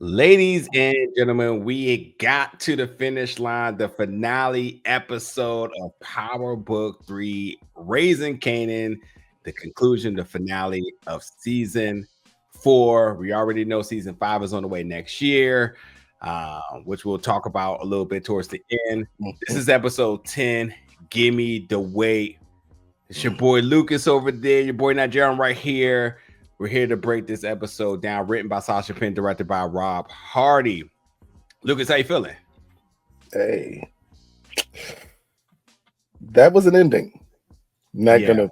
Ladies and gentlemen, we got to the finish line, the finale episode of Power Book 3, Raising Kanan, the conclusion, the finale of season 4. We already know season 5 is on the way next year, which we'll talk about a little bit towards the end. This is episode 10, Gimme the Weight. It's your boy Lucas over there, your boy Nigerian right here. We're here to break this episode down, written by Sasha Penn, directed by Rob Hardy. Lucas, how you feeling? Hey, that was an ending. Not gonna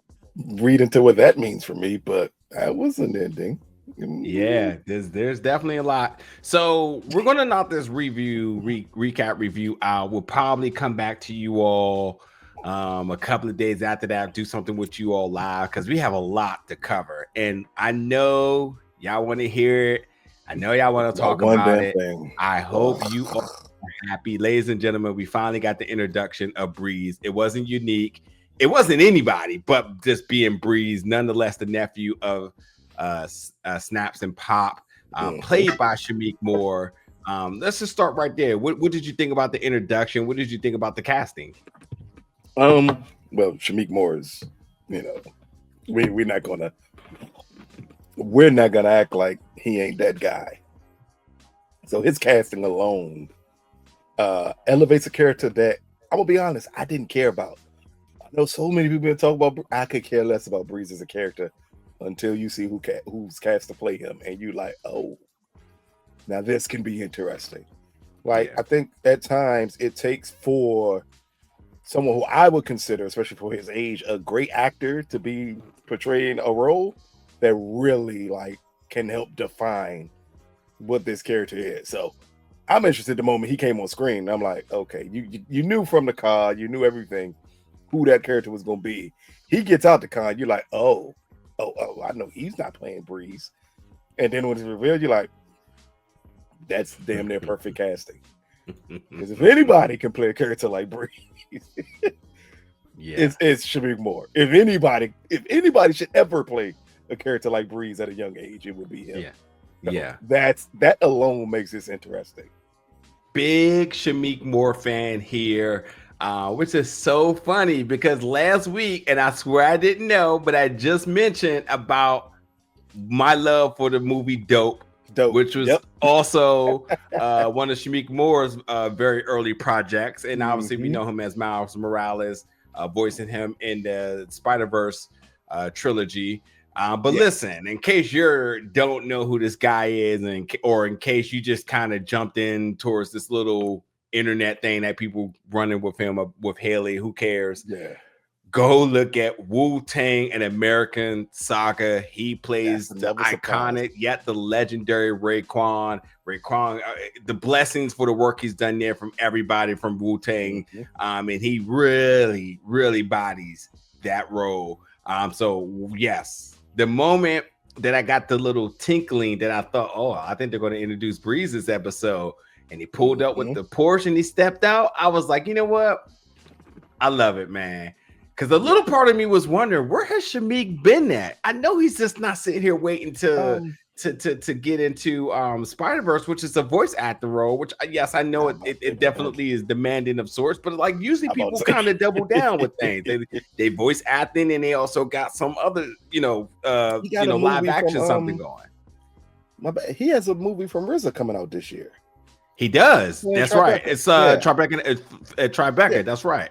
read into what that means for me, but that was an ending. Yeah, there's definitely a lot. So we're gonna knock this recap review out. We'll probably come back to you all a couple of days after that, do something with you all live because we have a lot to cover, and I know y'all want to hear it. I know y'all want to talk about it. I hope you all are happy. Ladies and gentlemen, we finally got the introduction of Breeze. It wasn't unique, it wasn't anybody but just being Breeze, nonetheless the nephew of Snaps and Pop, played by Shameik Moore. Let's just start right there. What did you think about the introduction? What did you think about the casting? Well, Shameik Moore is, we're not gonna act like he ain't that guy. So his casting alone elevates a character that I'm gonna be honest, I didn't care about. I know so many people been talking about. I could care less about Breeze as a character until you see who's cast to play him, and you like, oh, now this can be interesting. I think at times it takes for someone who I would consider, especially for his age, a great actor to be portraying a role that really can help define what this character is. So I'm interested the moment he came on screen. I'm like, okay, you knew from the card, you knew everything, who that character was going to be. He gets out the card, you're like, oh, I know he's not playing Breeze. And then when it's revealed, you're like, that's damn near perfect casting. Because if anybody can play a character like Breeze, it's Shameik Moore. If anybody should ever play a character like Breeze at a young age, it would be him. That alone makes this interesting. Big Shameik Moore fan here, which is so funny because last week, and I swear I didn't know, but I just mentioned about my love for the movie Dope. Which was also one of Shameik Moore's very early projects. And obviously we know him as Miles Morales, voicing him in the Spider-Verse trilogy. But listen, in case you don't know who this guy is, or in case you just kind of jumped in towards this little internet thing that people running with him, with Haley, who cares? Go look at Wu-Tang: An American Saga. He plays the iconic, yet the legendary Raekwon. The blessings for the work he's done there from everybody from Wu-Tang. And he really, really bodies that role. So yes, the moment that I got the little tinkling that I thought, oh, I think they're going to introduce Breeze this episode, and he pulled up with the Porsche and he stepped out, I was like, you know what? I love it, man. Because a little part of me was wondering, where has Shameik been at? I know he's just not sitting here waiting to get into Spider-Verse, which is a voice actor role, which yes, I know it definitely is demanding of sorts, but usually people kind of double down with things. They voice acting, and they also got some other, live action something going. He has a movie from RZA coming out this year. He does. That's right. It's Tribeca. That's right.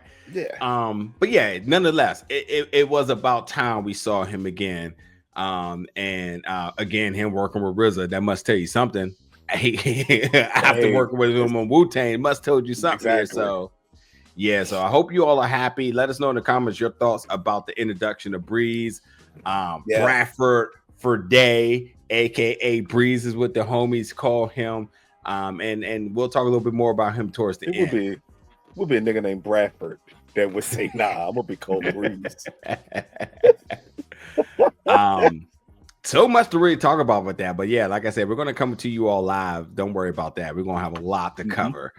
But yeah, nonetheless, it was about time we saw him again. And again, him working with RZA, that must tell you something. After working with him on Wu-Tang, must told you something. So I hope you all are happy. Let us know in the comments your thoughts about the introduction of Breeze. Bradford for Day, aka Breeze is what the homies call him. And we'll talk a little bit more about him towards the end. Would be a nigga named Bradford that would say, nah, I'm gonna be called Breeze. So much to really talk about with that. But yeah, like I said, we're gonna come to you all live. Don't worry about that. We're gonna have a lot to cover.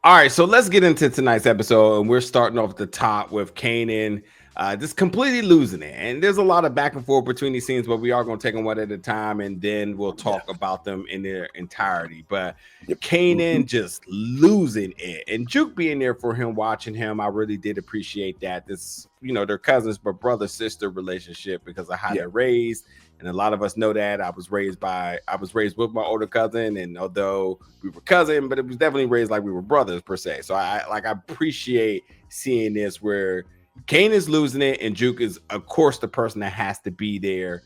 All right, so let's get into tonight's episode, and we're starting off at the top with Kanan just completely losing it. And there's a lot of back and forth between these scenes, but we are going to take them one at a time, and then we'll talk about them in their entirety. But Kanan just losing it, and Juke being there for him, watching him. I really did appreciate that. This, they're cousins, but brother-sister relationship because of how they're raised. And a lot of us know that. I was raised with my older cousin, and although we were cousins, but it was definitely raised like we were brothers per se. So I appreciate seeing this where Kane is losing it, and Juke is, of course, the person that has to be there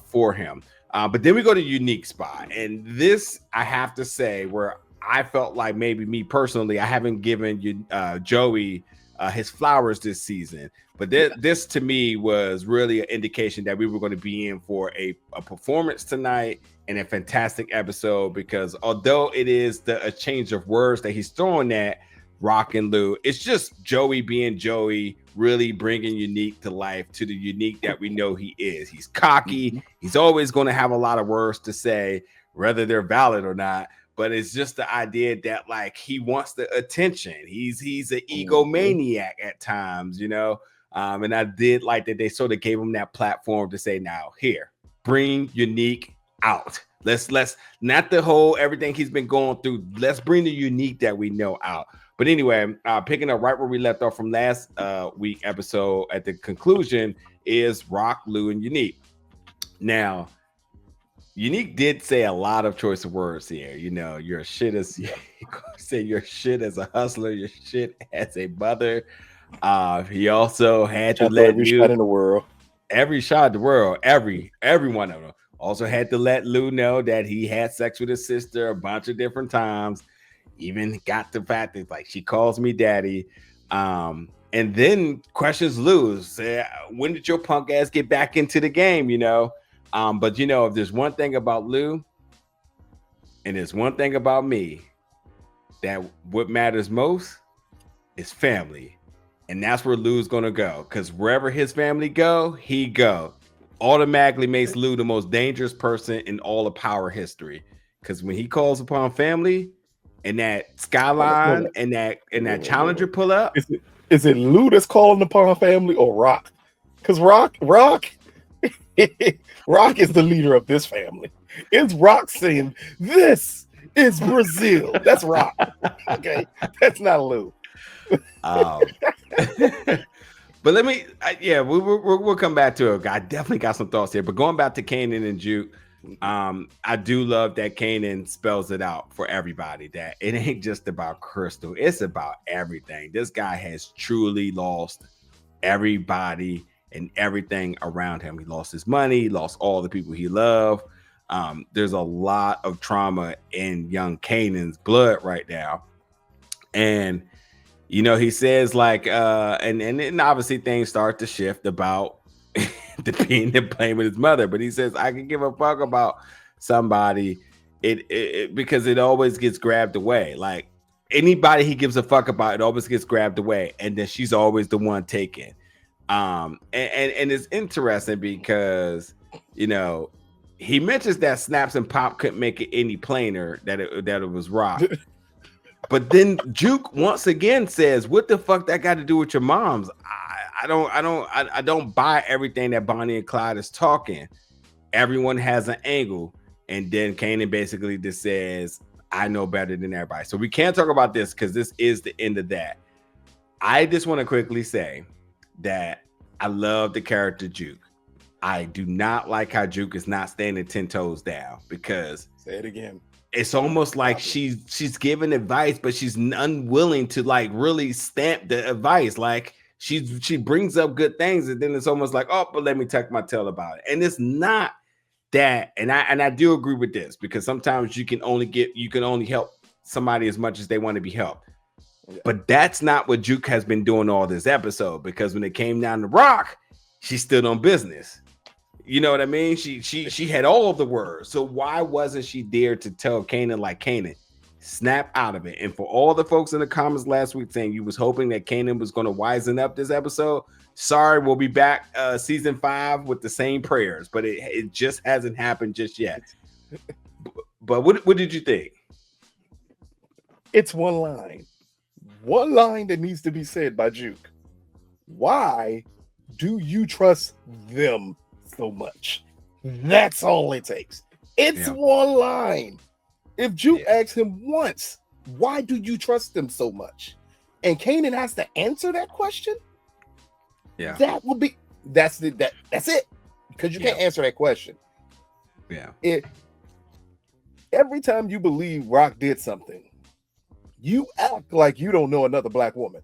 for him. But then we go to Unique spot, and this I have to say, where I felt like maybe me personally, I haven't given Joey his flowers this season, but this to me was really an indication that we were going to be in for a performance tonight and a fantastic episode. Because although it is a change of words that he's throwing at Rock and Lou, it's just Joey being Joey, really bringing Unique to life, to the Unique that we know he is. He's cocky. He's always going to have a lot of words to say, whether they're valid or not. But it's just the idea that like he wants the attention. He's an egomaniac at times, and I did like that they sort of gave him that platform to say, now here, bring Unique out. Let's not the whole everything he's been going through. Let's bring the Unique that we know out. But anyway, picking up right where we left off from last week episode, at the conclusion is Rock, Lou, and Unique. Now, Unique did say a lot of choice of words here. Your shit as say your shit as a hustler, your shit as a mother. He also had to let every shot in the world. Every shot in the world, every one of them. Also had to let Lou know that he had sex with his sister a bunch of different times. Even got the fact that like she calls me daddy. And then questions Lou. Say, when did your punk ass get back into the game? But if there's one thing about Lou, and there's one thing about me, that what matters most is family. And that's where Lou's gonna go. Because wherever his family go, he go. Automatically makes Lou the most dangerous person in all of power history. Because when he calls upon family and that skyline and that challenger pull up. Is it Lou that's calling upon family or Rock? Because Rock is the leader of this family. It's Rock saying, "This is Brazil." That's Rock. Okay, that's not Lou. But we'll come back to it. I definitely got some thoughts here. But going back to Kanan and Juke, I do love that Kanan spells it out for everybody that it ain't just about Crystal, it's about everything. This guy has truly lost everybody and everything around him. He lost his money, he lost all the people he loved. There's a lot of trauma in young Kanan's blood right now. And he says like and obviously things start to shift about the blame with his mother, but he says I can give a fuck about somebody it because it always gets grabbed away. Like anybody he gives a fuck about, it always gets grabbed away, and then she's always the one taken. And it's interesting because he mentions that Snaps and Pop couldn't make it any plainer that it was Rock. But then Juke once again says, "What the fuck that got to do with your moms?" I don't buy everything that Bonnie and Clyde is talking. Everyone has an angle, and then Kanan basically just says, "I know better than everybody." So we can't talk about this because this is the end of that. I just want to quickly say that I love the character Juke. I do not like how Juke is not standing 10 toes down, because say it again. It's almost like she's giving advice, but she's unwilling to like really stamp the advice. Like she brings up good things, and then it's almost like, oh, but let me tuck my tail about it. And it's not that. And I do agree with this, because sometimes you can only help somebody as much as they want to be helped. Yeah. But that's not what Juke has been doing all this episode, because when it came down to Rock, she stood on business. You know what I mean? She had all of the words. So why wasn't she there to tell Kanan, like, Kanan, snap out of it? And for all the folks in the comments last week saying you was hoping that Kanan was going to wisen up this episode, sorry, we'll be back season 5 with the same prayers, but it just hasn't happened just yet. But what did you think? It's one line that needs to be said by Juke. Why Do you trust them so much? That's all it takes. It's one line. If Juke asks him once, why do you trust them so much? And Kanan has to answer that question. That would be that's it. Because you can't answer that question. Every time you believe Rock did something, you act like you don't know another black woman.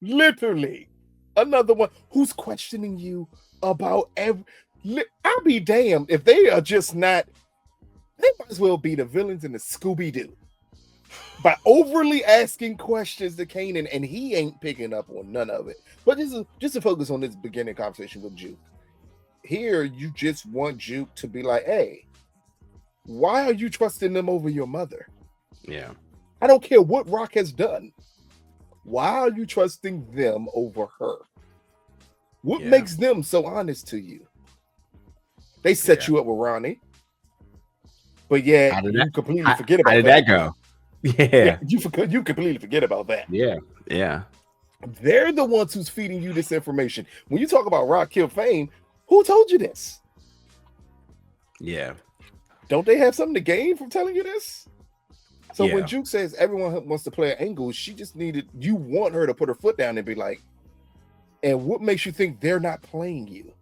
Literally, another one who's questioning you about I'll be damned if they are just not. They might as well be the villains in the Scooby-Doo by overly asking questions to Kanan, and he ain't picking up on none of it. But just to focus on this beginning conversation with Juke. Here, you just want Juke to be like, hey, why are you trusting them over your mother? Yeah. I don't care what Rock has done. Why are you trusting them over her? What makes them so honest to you? They set you up with Ronnie. But yeah, you completely forget about that. How did that go? Yeah. You completely forget about that. Yeah. They're the ones who's feeding you this information. When you talk about Rock Kill Fame, who told you this? Yeah. Don't they have something to gain from telling you this? So when Juke says everyone wants to play an angle, you want her to put her foot down and be like, and what makes you think they're not playing you?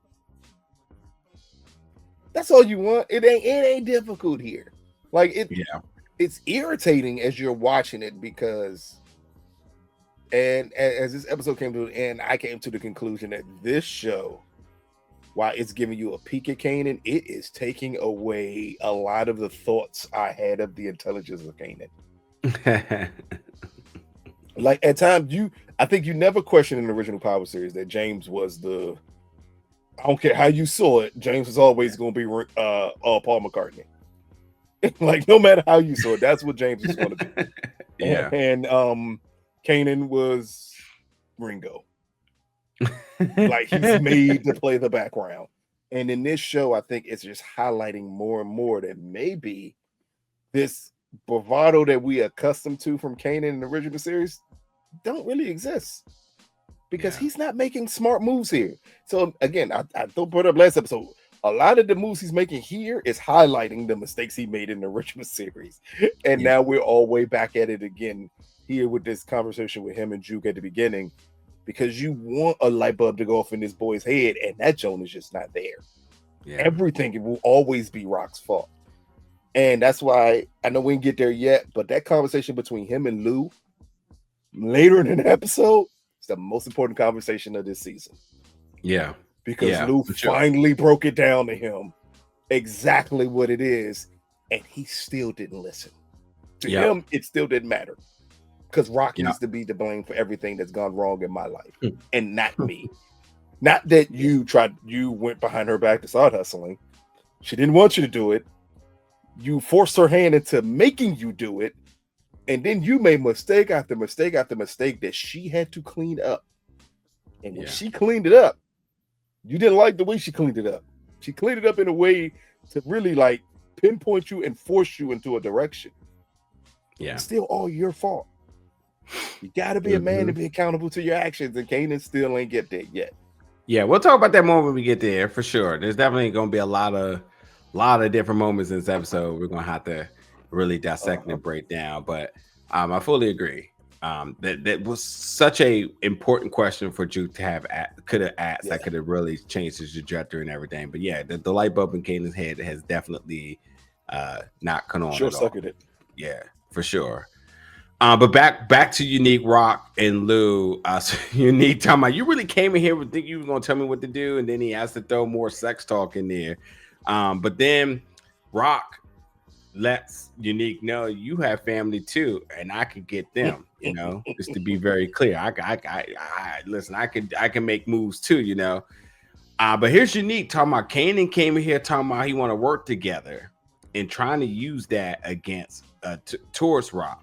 That's all you want. It ain't difficult here. Like it's irritating as you're watching it because, and as this episode came to an end, I came to the conclusion that this show, while it's giving you a peek at Kanan, it is taking away a lot of the thoughts I had of the intelligence of Kanan. Like at times, I think you never questioned in the original Power series that James was I don't care how you saw it, James was always going to be Paul McCartney. Like no matter how you saw it, that's what James was going to be. And Kanan was Ringo. Like he's made to play the background. And in this show, I think it's just highlighting more and more that maybe this bravado that we accustomed to from Kanan in the original series don't really exist. Because he's not making smart moves here. So again, I don't put up last episode. A lot of the moves he's making here is highlighting the mistakes he made in the original series. And now we're all way back at it again here with this conversation with him and Juke at the beginning. Because you want a light bulb to go off in this boy's head, and that Joan is just not there. Everything will always be Rock's fault. And that's why I know we didn't get there yet, but that conversation between him and Lou later in the episode, it's the most important conversation of this season. Because Lou finally broke it down to him exactly what it is, and he still didn't listen. To him, it still didn't matter. Because Rock needs to be to blame for everything that's gone wrong in my life, and not me. Not that you went behind her back to start hustling. She didn't want you to do it. You forced her hand into making you do it. And then you made mistake after mistake after mistake that she had to clean up. And when she cleaned it up, you didn't like the way she cleaned it up. She cleaned it up in a way to really like pinpoint you and force you into a direction. It's still all your fault. You got to be a man to be accountable to your actions, and Kanan still ain't get there yet. Yeah, we'll talk about that more when we get there for sure. There's definitely going to be a lot of different moments in this episode. We're going to have to really dissect and break down, but I fully agree. That was such a important question for Juke to have could have asked. That could have really changed his trajectory and everything. But yeah, the light bulb in Kanan's head has definitely not come on. Sure suckered it. Yeah, for sure. But back to Unique, Rock, and Lou. So Unique talking about, you really came in here with think you were gonna tell me what to do, and then he has to throw more sex talk in there. But then Rock lets Unique know you have family too, and I can get them. You know, just to be very clear, I listen. I can make moves too. You know, but here's Unique talking about Kanan came in here talking about he want to work together and trying to use that against towards Rock.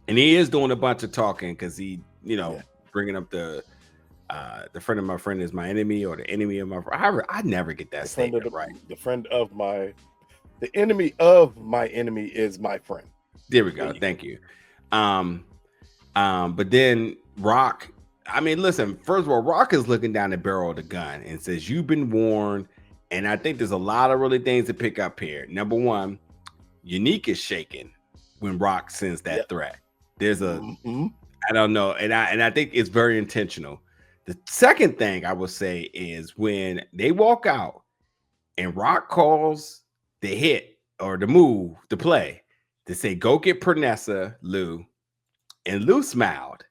And he is doing a bunch of talking because he, bringing up the friend of my friend is my enemy, or the enemy of my friend. I never get that statement right. The enemy of my enemy is my friend. There we go. Thank you. But then Rock I mean, listen, first of all, Rock is looking down the barrel of the gun and says, "You've been warned." And I think there's a lot of really things to pick up here. Number one, Unique is shaken when Rock sends that threat. There's a, I don't know, and I think it's very intentional. The second thing I would say is when they walk out and Rock calls the hit or the move, the play, to say, "Go get Pernessa, Lou," and Lou smiled.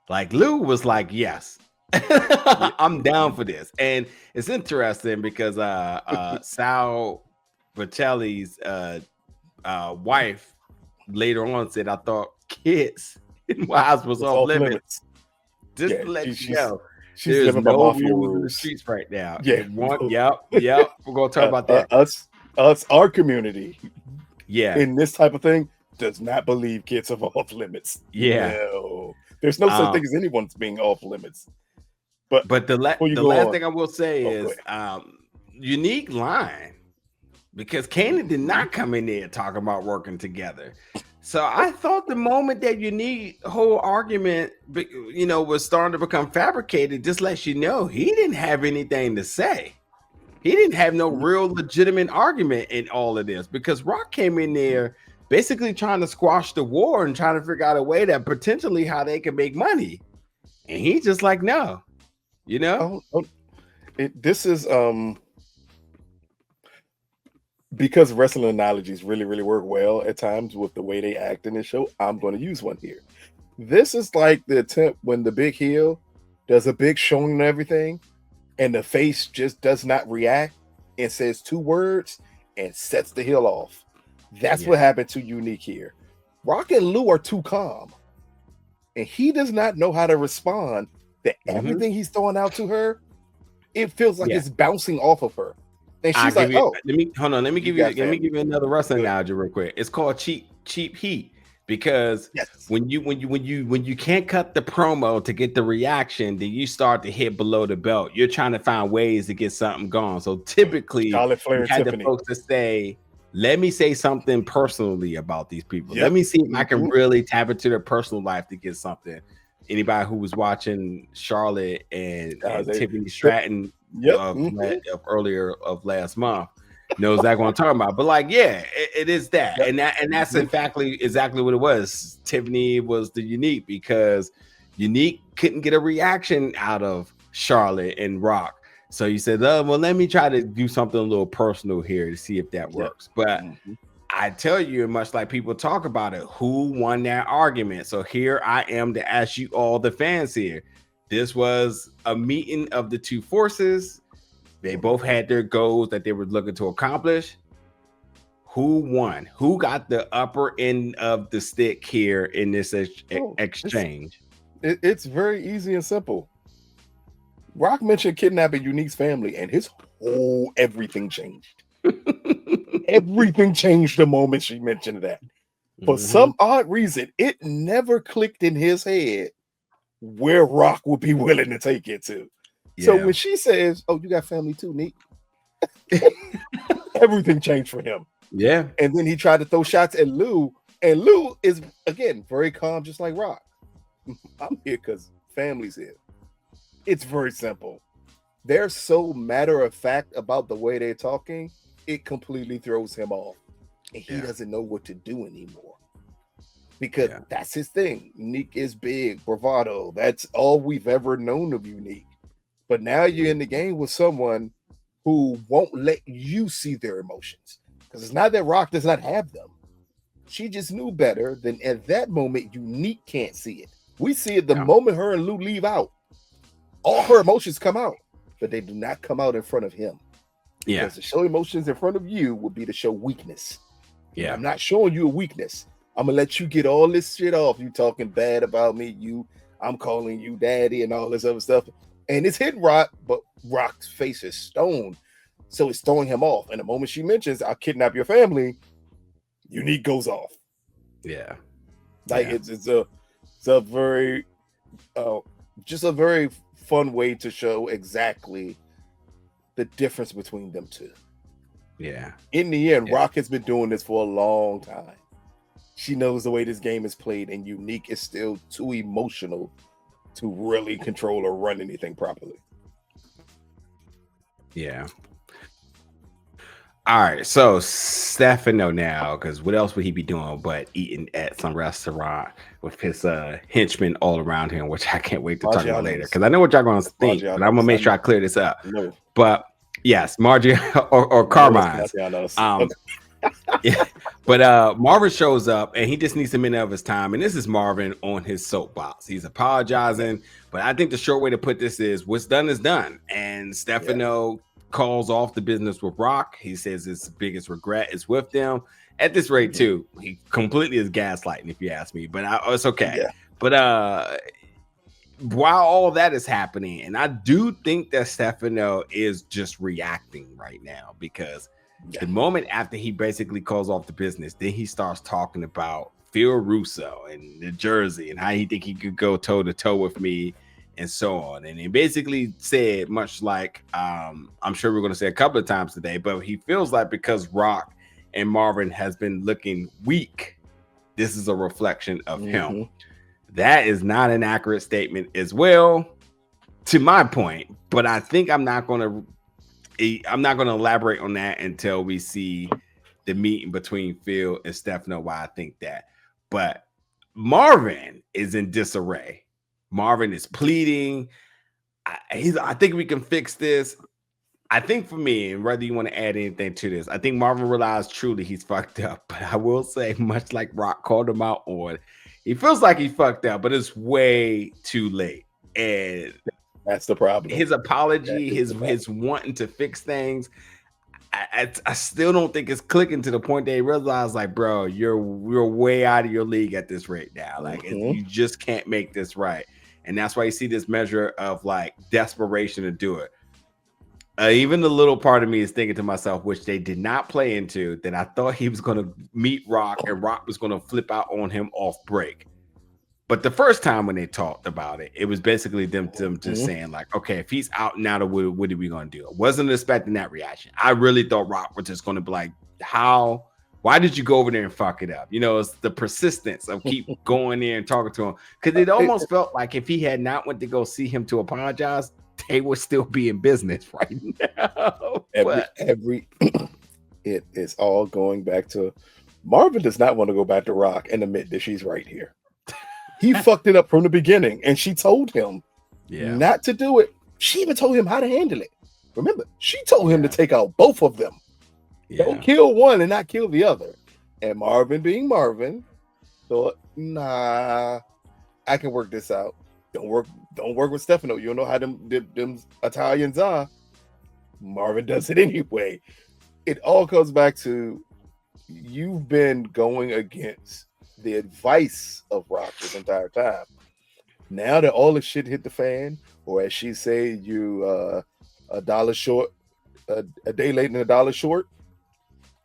Like Lou was like, "Yes, I'm down for this." And it's interesting because Sal Vitelli's wife later on said, "I thought kids and wives was off limits." Just to let you know, she's there's living by no mafia rules in the rules. streets right now. Yeah. Yep. We're gonna talk about that. Our community, Yeah, in this type of thing, does not believe kids are off limits. yeah. No. There's no such thing as anyone's being off limits. But the last thing I will say is Unique line, because Kanan did not come in there talking about working together. So I thought the moment that Unique whole argument, was starting to become fabricated, just lets you know he didn't have anything to say. He didn't have no real legitimate argument in all of this, because Rock came in there basically trying to squash the war and trying to figure out a way that potentially how they can make money. And he's just like, no, this is because wrestling analogies really, really work well at times with the way they act in this show. I'm going to use one here. This is like the attempt when the big heel does a big showing and everything, and the face just does not react and says 2 words and sets the heel off. That's what happened to Unique here. Rock and Lou are too calm, and he does not know how to respond to everything he's throwing out to her. It feels like it's bouncing off of her. And she's like, let me give you another wrestling analogy real quick. It's called cheap heat, because when you can't cut the promo to get the reaction, then you start to hit below the belt. You're trying to find ways to get something going. So typically you had the folks to say, let me say something personally about these people. Let me see if I can really tap into their personal life to get something. Anybody who was watching Charlotte and Tiffany Stratton of earlier of last month knows exactly what I'm talking about. But it is that. And that's exactly what it was. Tiffany was the Unique, because Unique couldn't get a reaction out of Charlotte and Rock. So you said, well, let me try to do something a little personal here to see if that works. But I tell you, much like people talk about it, who won that argument? So here I am to ask you all, the fans here. This was a meeting of the two forces. They both had their goals that they were looking to accomplish. Who won? Who got the upper end of the stick here in this exchange? It's very easy and simple. Rock mentioned kidnapping Unique's family, and his whole everything changed. Everything changed the moment she mentioned that. For some odd reason, it never clicked in his head where Rock would be willing to take it to. So when she says, "Oh, you got family too, Nick," everything changed for him. Yeah. And then he tried to throw shots at Lou, and Lou is again very calm, just like Rock. I'm here because family's here. It's very simple. They're so matter of fact about the way they're talking, it completely throws him off. And he doesn't know what to do anymore. Because that's his thing. Unique is big, bravado. That's all we've ever known of Unique. But now you're in the game with someone who won't let you see their emotions. Because it's not that Rock does not have them. She just knew better than at that moment, Unique can't see it. We see it the moment her and Lou leave out. All her emotions come out, but they do not come out in front of him. Yeah. Because to show emotions in front of you would be to show weakness. Yeah. I'm not showing you a weakness. I'm going to let you get all this shit off. You talking bad about me. I'm calling you daddy and all this other stuff. And it's hitting Rock, but Rock's face is stone. So it's throwing him off. And the moment she mentions, "I'll kidnap your family," Unique goes off. Yeah. It's a very, just a very fun way to show exactly the difference between them two. Yeah. In the end, Rock has been doing this for a long time. She knows the way this game is played, and Unique is still too emotional to really control or run anything properly. Yeah. All right, so Stefano now, because what else would he be doing but eating at some restaurant with his henchmen all around him, which I can't wait to talk about later, because I know what y'all going to think, but I'm going to make sure I clear this up. No. But yes, Margie or Carmine's. Yeah. But Marvin shows up and he just needs a minute of his time. And this is Marvin on his soapbox. He's apologizing, but I think the short way to put this is what's done is done. And Stefano calls off the business with Rock. He says his biggest regret is with them. At this rate, too, he completely is gaslighting, if you ask me. But it's okay. Yeah. But while all that is happening, and I do think that Stefano is just reacting right now, because the moment after he basically calls off the business, then he starts talking about Phil Russo and New Jersey and how he think he could go toe to toe with me and so on. And he basically said, much like I'm sure we're going to say a couple of times today, but he feels like because Rock and Marvin has been looking weak, this is a reflection of him. That is not an accurate statement as well, to my point, but I think I'm not going to elaborate on that until we see the meeting between Phil and Stefano, why I think that. But Marvin is in disarray. Marvin is pleading. I think we can fix this. I think for me, and whether you want to add anything to this, I think Marvin realized truly he's fucked up. But I will say, much like Rock called him out on, he feels like he fucked up, but it's way too late. And that's the problem. His apology, his wanting to fix things, I still don't think it's clicking to the point that he realized, like, bro, you're way out of your league at this rate now. Like, you just can't make this right. And that's why you see this measure of like desperation to do it. Even the little part of me is thinking to myself, which they did not play into, that I thought he was going to meet Rock and Rock was going to flip out on him off break. But the first time when they talked about it, it was basically them just saying like, okay, if he's out now, what are we going to do? I wasn't expecting that reaction. I really thought Rock was just going to be like, why did you go over there and fuck it up? You know, it's the persistence of keep going there and talking to him. Because it almost felt like if he had not went to go see him to apologize, they would still be in business right now. It is all going back to Marvin does not want to go back to Rock and admit that she's right here. He fucked it up from the beginning, and she told him not to do it. She even told him how to handle it. Remember, she told him to take out both of them. Don't kill one and not kill the other. And Marvin, being Marvin, thought, nah, I can work this out. Don't work with Stefano. You don't know how them Italians are. Marvin does it anyway. It all comes back to you've been going against the advice of Rock this entire time. Now that all the shit hit the fan, or as she said, you $1 short, a day late and $1 short,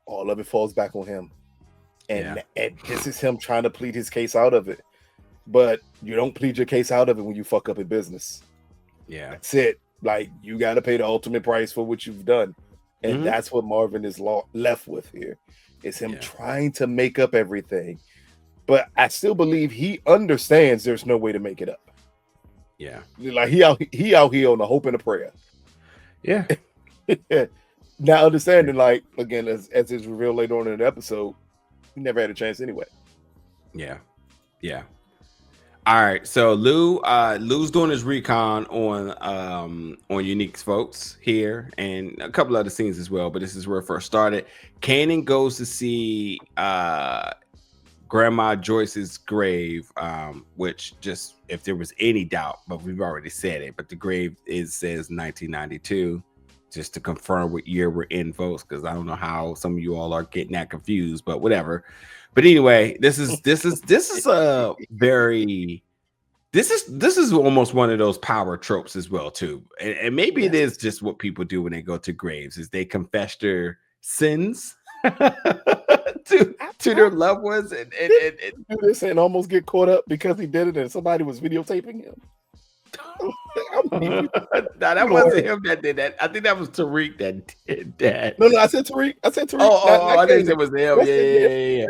all of it falls back on him. And this is him trying to plead his case out of it. But you don't plead your case out of it when you fuck up in business. Yeah. That's it. Like, you got to pay the ultimate price for what you've done. And that's what Marvin is left with here. Is him trying to make up everything. But I still believe he understands there's no way to make it up. Yeah. Like, he out here on the hope and a prayer. Yeah. Now understanding, like, again, as is revealed later on in the episode, he never had a chance anyway. Yeah. Yeah. All right, so Lou's doing his recon on Unique's folks here, and a couple other scenes as well. But this is where it first started. Kanan goes to see Grandma Joyce's grave, which, just if there was any doubt, but we've already said it. But the grave says 1992, just to confirm what year we're in, folks, because I don't know how some of you all are getting that confused, but whatever. But anyway, this is a very this is almost one of those power tropes as well too, and maybe it is just what people do when they go to graves, is they confess their sins to their loved ones and do this and almost get caught up because he did it and somebody was videotaping him. No, that wasn't him that did that. I think that was Tariq that did that. No, I said Tariq. Oh, I think it was him. Yeah.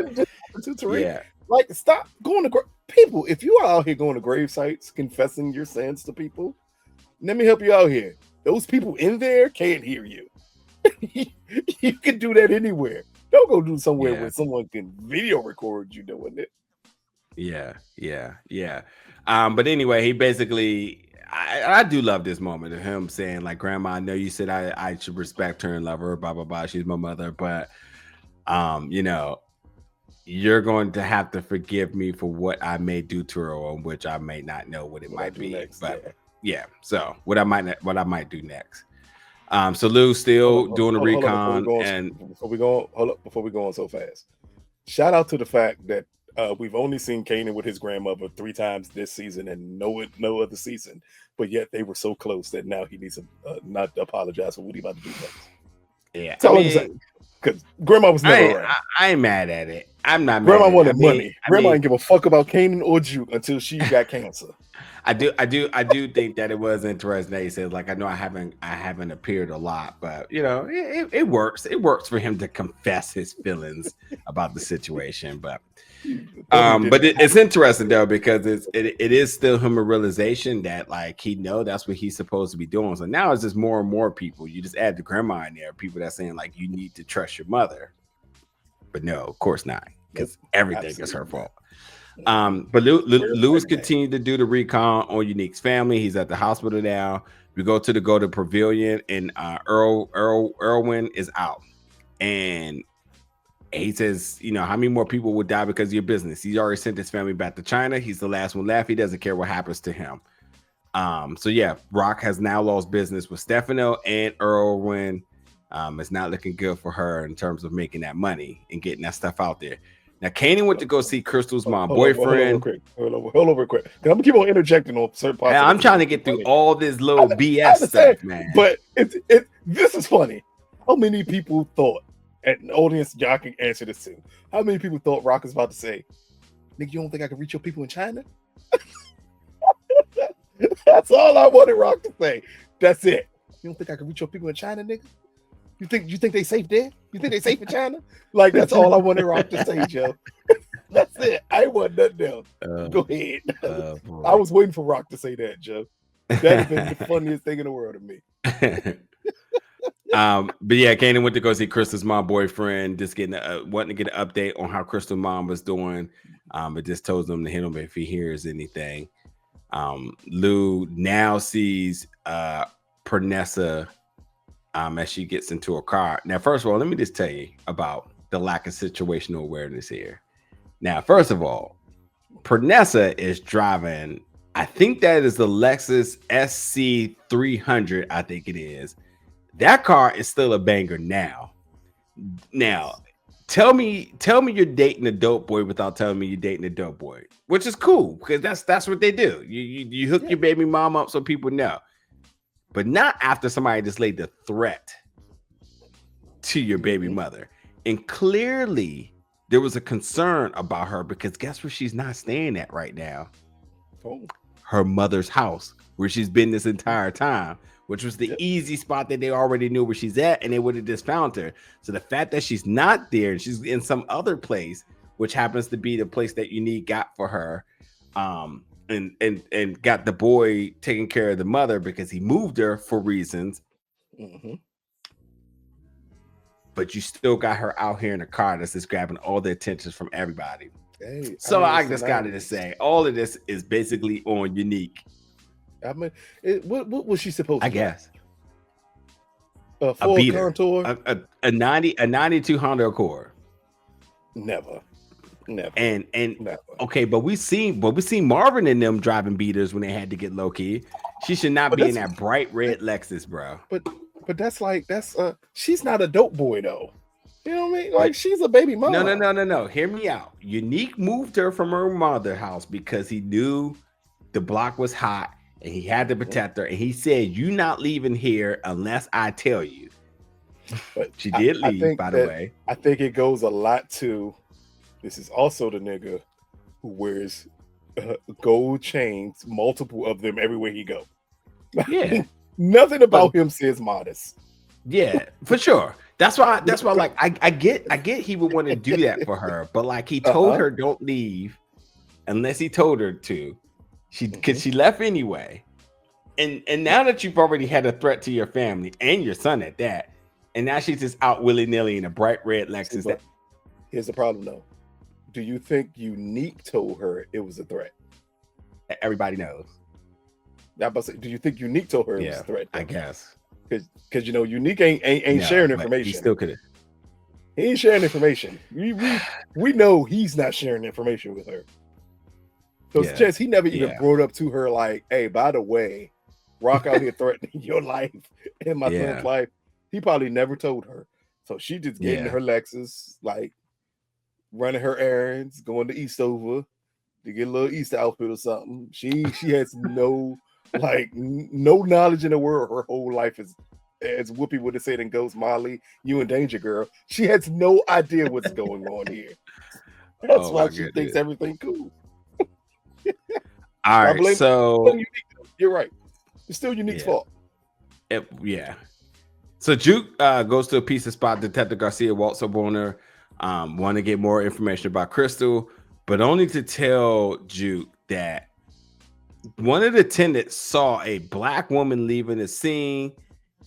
Tariq. Like, stop going to people. If you are out here going to grave sites, confessing your sins to people, let me help you out here. Those people in there can't hear you. You can do that anywhere. Don't go do somewhere where someone can video record you doing it. Yeah. But anyway, he basically, I do love this moment of him saying, like, Grandma, I know you said I should respect her and love her, blah, blah, blah. She's my mother, but, you know, you're going to have to forgive me for what I may do to her, on which I may not know what it might be. Next, but so what I might do next. So Lou's still doing the recon. Before we go on so fast, shout out to the fact that we've only seen Kanan with his grandmother 3 times this season and no other season, but yet they were so close that now he needs to not apologize for what he about to do next. Yeah, that's all I'm saying. Because Grandma was never around. I ain't mad at it. I'm not. Grandma wanted money. Grandma didn't give a fuck about Kanan or Juke until she got cancer. I do think that it was interesting that he said, like, I know I haven't appeared a lot, but you know, it works. It works for him to confess his feelings about the situation. But it's interesting though, because it is still him a realization that, like, he know that's what he's supposed to be doing. So now it's just more and more people. You just add the grandma in there, people that's saying, like, you need to trust your mother. But no, of course not, because everything is her fault. But Lewis continued to do the recon on Unique's family. He's at the hospital now. We go to the pavilion, and Erwin is out, and he says, you know, how many more people would die because of your business? He's already sent his family back to China. He's the last one left. He doesn't care what happens to him. So yeah, Rock has now lost business with Stefano and Erwin. It's not looking good for her in terms of making that money and getting that stuff out there. Now, Kanan went to go see Crystal's boyfriend. Hold over real quick. I'm gonna keep on interjecting on certain parts. I'm trying to get through all this little BS stuff, man. But this is funny. How many people thought, and the audience, y'all can answer this too. How many people thought Rock was about to say, "Nigga, you don't think I can reach your people in China?" That's all I wanted Rock to say. That's it. You don't think I can reach your people in China, nigga? You think they safe there? You think they safe in China? Like, that's all I wanted Rock to say, Joe. That's it. I ain't want nothing else. Go ahead. I was waiting for Rock to say that, Joe. That'd been the funniest thing in the world to me. But yeah, Kanan went to go see Crystal's mom boyfriend, just getting wanting to get an update on how Crystal's mom was doing. But just told him to hit him if he hears anything. Lou now sees Pernessa as she gets into a car. Now, first of all, let me just tell you about the lack of situational awareness here. Now, first of all, Pernessa is driving, I think that is the Lexus SC300, I think it is. That car is still a banger now. Now, tell me you're dating a dope boy without telling me you're dating a dope boy, which is cool, because that's what they do. You hook your baby mom up so people know. But not after somebody just laid the threat to your baby mother. And clearly there was a concern about her, because guess where she's not staying at right now? Her mother's house, where she's been this entire time, which was the easy spot that they already knew where she's at, and they would have just found her. So the fact that she's not there and she's in some other place, which happens to be the place that Unique got for her, and got the boy taking care of the mother because he moved her for reasons. But you still got her out here in a car that's just grabbing all the attention from everybody. So I just got to say, all of this is basically on Unique. I mean, what was she supposed to do? Guess a beater, contour, a 92 Honda Accord. Never. And never. Okay, but we seen Marvin and them driving beaters when they had to get low key. She should not be in that bright red Lexus, bro. But that's she's not a dope boy though. You know what I mean? Like, she's a baby mama. No. Hear me out. Unique moved her from her mother's house because he knew the block was hot and he had to protect her. And he said, "You not leaving here unless I tell you." But she did leave, by the way. I think it goes a lot to. This is also the nigga who wears gold chains, multiple of them everywhere he go. Yeah. Nothing about him says modest. Yeah, for sure. That's why. Like, I get he would want to do that for her, but like he told her don't leave unless he told her to. Because she left anyway. And now that you've already had a threat to your family and your son at that, and now she's just out willy nilly in a bright red Lexus. Here's the problem, though. Do you think Unique told her it was a threat? Everybody knows. Do you think Unique told her it was a threat? Though? I guess. Because Unique ain't sharing information. He still could have. He ain't sharing information. We know he's not sharing information with her. So Chess, he never even brought up to her like, hey, by the way, Rock out here threatening your life and my son's life. He probably never told her. So she just getting her Lexus, like running her errands, going to Eastover to get a little Easter outfit or something. She has no no knowledge in the world. Her whole life is, as Whoopi would have said in Ghost, Molly, you in danger, girl. She has no idea what's going on here. That's why she thinks everything cool. All right, so you're right. It's still Unique's fault. So Juke goes to a pizza spot. Detective Garcia walks up on her, want to get more information about Crystal, but only to tell Juke that one of the attendants saw a black woman leaving the scene,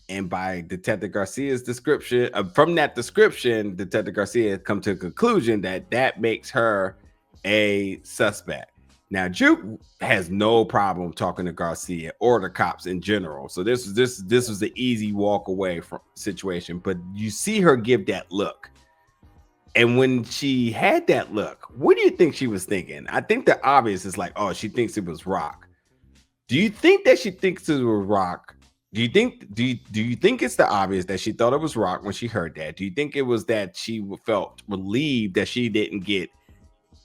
and by Detective Garcia's description, from that description, Detective Garcia come to a conclusion that makes her a suspect. Now, Juke has no problem talking to Garcia or the cops in general. So this was an easy walk away from situation. But you see her give that look. And when she had that look, what do you think she was thinking? I think the obvious is like, oh, she thinks it was Rock. Do you think that she thinks it was Rock? Do you think it's the obvious that she thought it was Rock when she heard that? Do you think it was that she felt relieved that she didn't get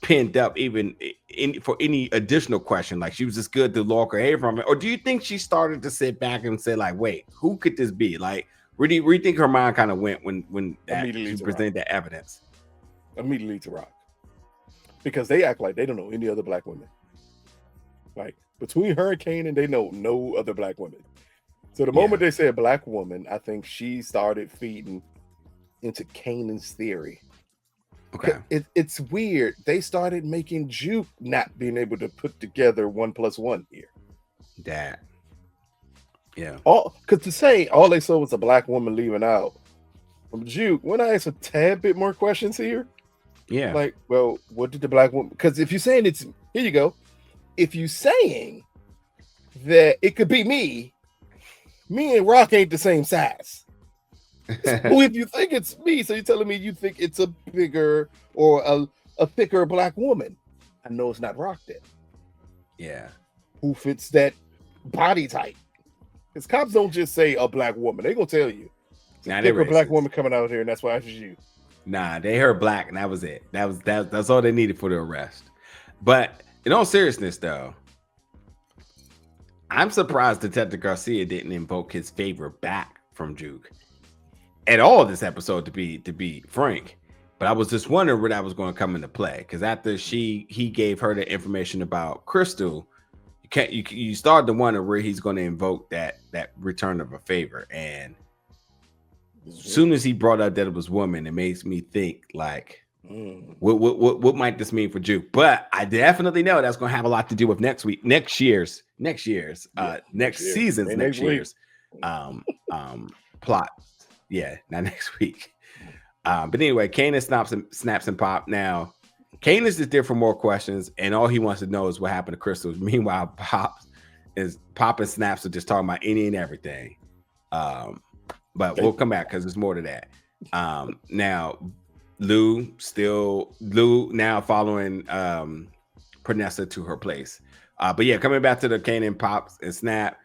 pinned up even for any additional question, like she was just good to lock her hair from it? Or do you think she started to sit back and say like, wait, who could this be? Like, where do you think her mind kind of went when she presented that evidence? Immediately to Rock, because they act like they don't know any other black women. Like between her and Kanan, they know no other black women. So the moment they said black woman, I think she started feeding into Kanan's theory. Okay. It's weird. They started making Juke not being able to put together 1 + 1 here. Because to say all they saw was a black woman leaving out from Juke, when I ask a tad bit more questions here, like, well, what did the black woman? Because if you're saying it's here, you go. If you're saying that it could be me and Rock ain't the same size. Well, if you think it's me, so you're telling me you think it's a bigger or a thicker black woman. I know it's not Rock then. Yeah. Who fits that body type? Because cops don't just say a black woman. They're going to tell you. Nah, thicker black woman coming out here, and that's why it's you. Nah, they heard black, and that was it. That's all they needed for the arrest. But in all seriousness, though, I'm surprised Detective Garcia didn't invoke his favor back from Juke at all this episode, to be frank. But I was just wondering where that was going to come into play, because after he gave her the information about Crystal, you started to wonder where he's going to invoke that return of a favor. And as soon as he brought up that it was woman, it makes me think like, what might this mean for Juke? But I definitely know that's going to have a lot to do with next season's plot. Yeah, not next week. But anyway, Kanan snaps and Pop. Now, Kanan's just there for more questions, and all he wants to know is what happened to Crystal. Meanwhile, Pop and Snaps are just talking about any and everything. But we'll come back because there's more to that. Now, Lou now following Pernessa to her place. But yeah, coming back to the Kanan, Pops, and Snap.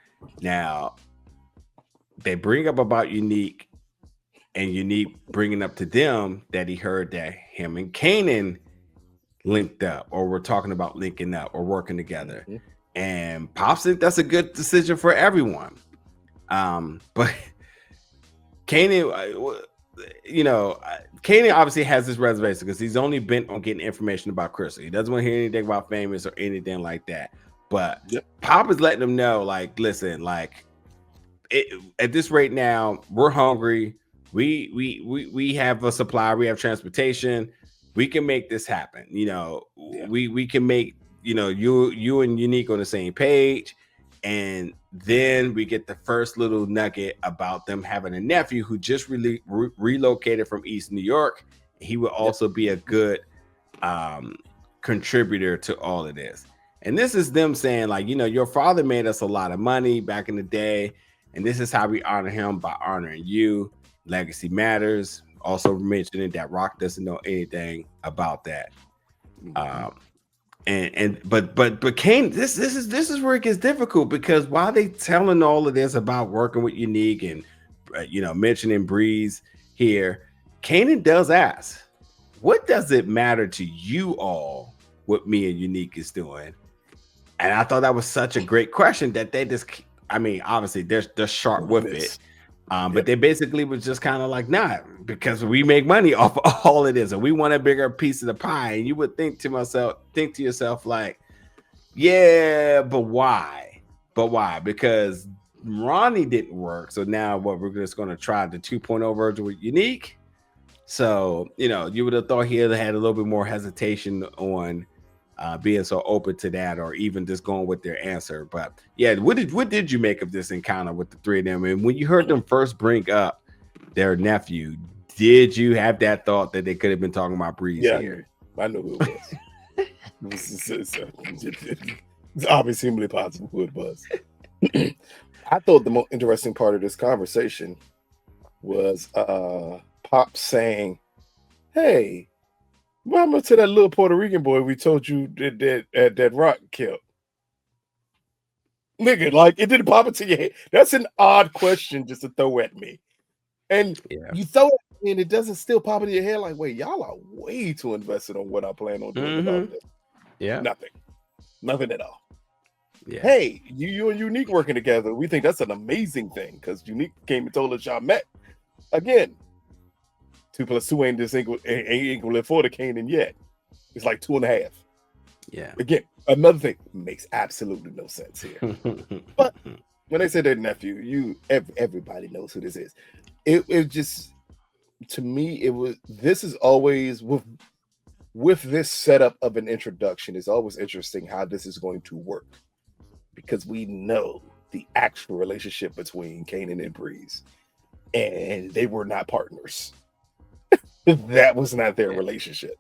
Now, they bring up about Unique, and Unique bringing up to them that he heard that him and Kanan linked up, or we're talking about linking up or working together. Mm-hmm. And Pops think that's a good decision for everyone. But Kanan, Kanan obviously has this reservation because he's only bent on getting information about Crystal. He doesn't want to hear anything about Famous or anything like that. But Pop is letting them know, like, listen, like, at this rate now, we're hungry. We have a supply, we have transportation, we can make this happen. Yeah. We can make, you and Unique on the same page. And then we get the first little nugget about them having a nephew who just really relocated from East New York. He will also be a good um contributor to all of this. And this is them saying, like, your father made us a lot of money back in the day, and this is how we honor him, by honoring you. Legacy matters. Also mentioning that Rock doesn't know anything about that. Um, but Kane, this is where it gets difficult, because while they telling all of this about working with Unique and mentioning Breeze here, Kanan does ask, what does it matter to you all what me and Unique is doing? And I thought that was such a great question that they just, I mean, obviously they're sharp with it. But they basically was just kind of like, nah, because we make money off of all of this and we want a bigger piece of the pie. And you would think to yourself, like, yeah, but why? But why? Because Ronnie didn't work. So now what, we're just going to try the 2.0 version with Unique. So, you would have thought he had a little bit more hesitation on being so open to that, or even just going with their answer. But yeah, what did you make of this encounter with the three of them? And when you heard them first bring up their nephew, did you have that thought that they could have been talking about Breeze here? I knew who it was. It's obviously possible who it was. I thought the most interesting part of this conversation was Pop saying, "Hey, what happened to that little Puerto Rican boy we told you that Rock killed?" Nigga, like, it didn't pop into your head. That's an odd question just to throw at me. And you throw it at me and it doesn't still pop into your head like, wait, y'all are way too invested on what I plan on doing about this. Yeah. Nothing at all. Yeah. Hey, you and Unique working together. We think that's an amazing thing because Unique came and told us y'all met. Again, 2 + 2 ain't equal 4 to Kanan yet. It's like 2.5. Yeah. Again, another thing makes absolutely no sense here. But when they say their nephew, everybody knows who this is. It just, to me, this is always with this setup of an introduction, it's always interesting how this is going to work, because we know the actual relationship between Kanan and Breeze, and they were not partners. That was not their relationship.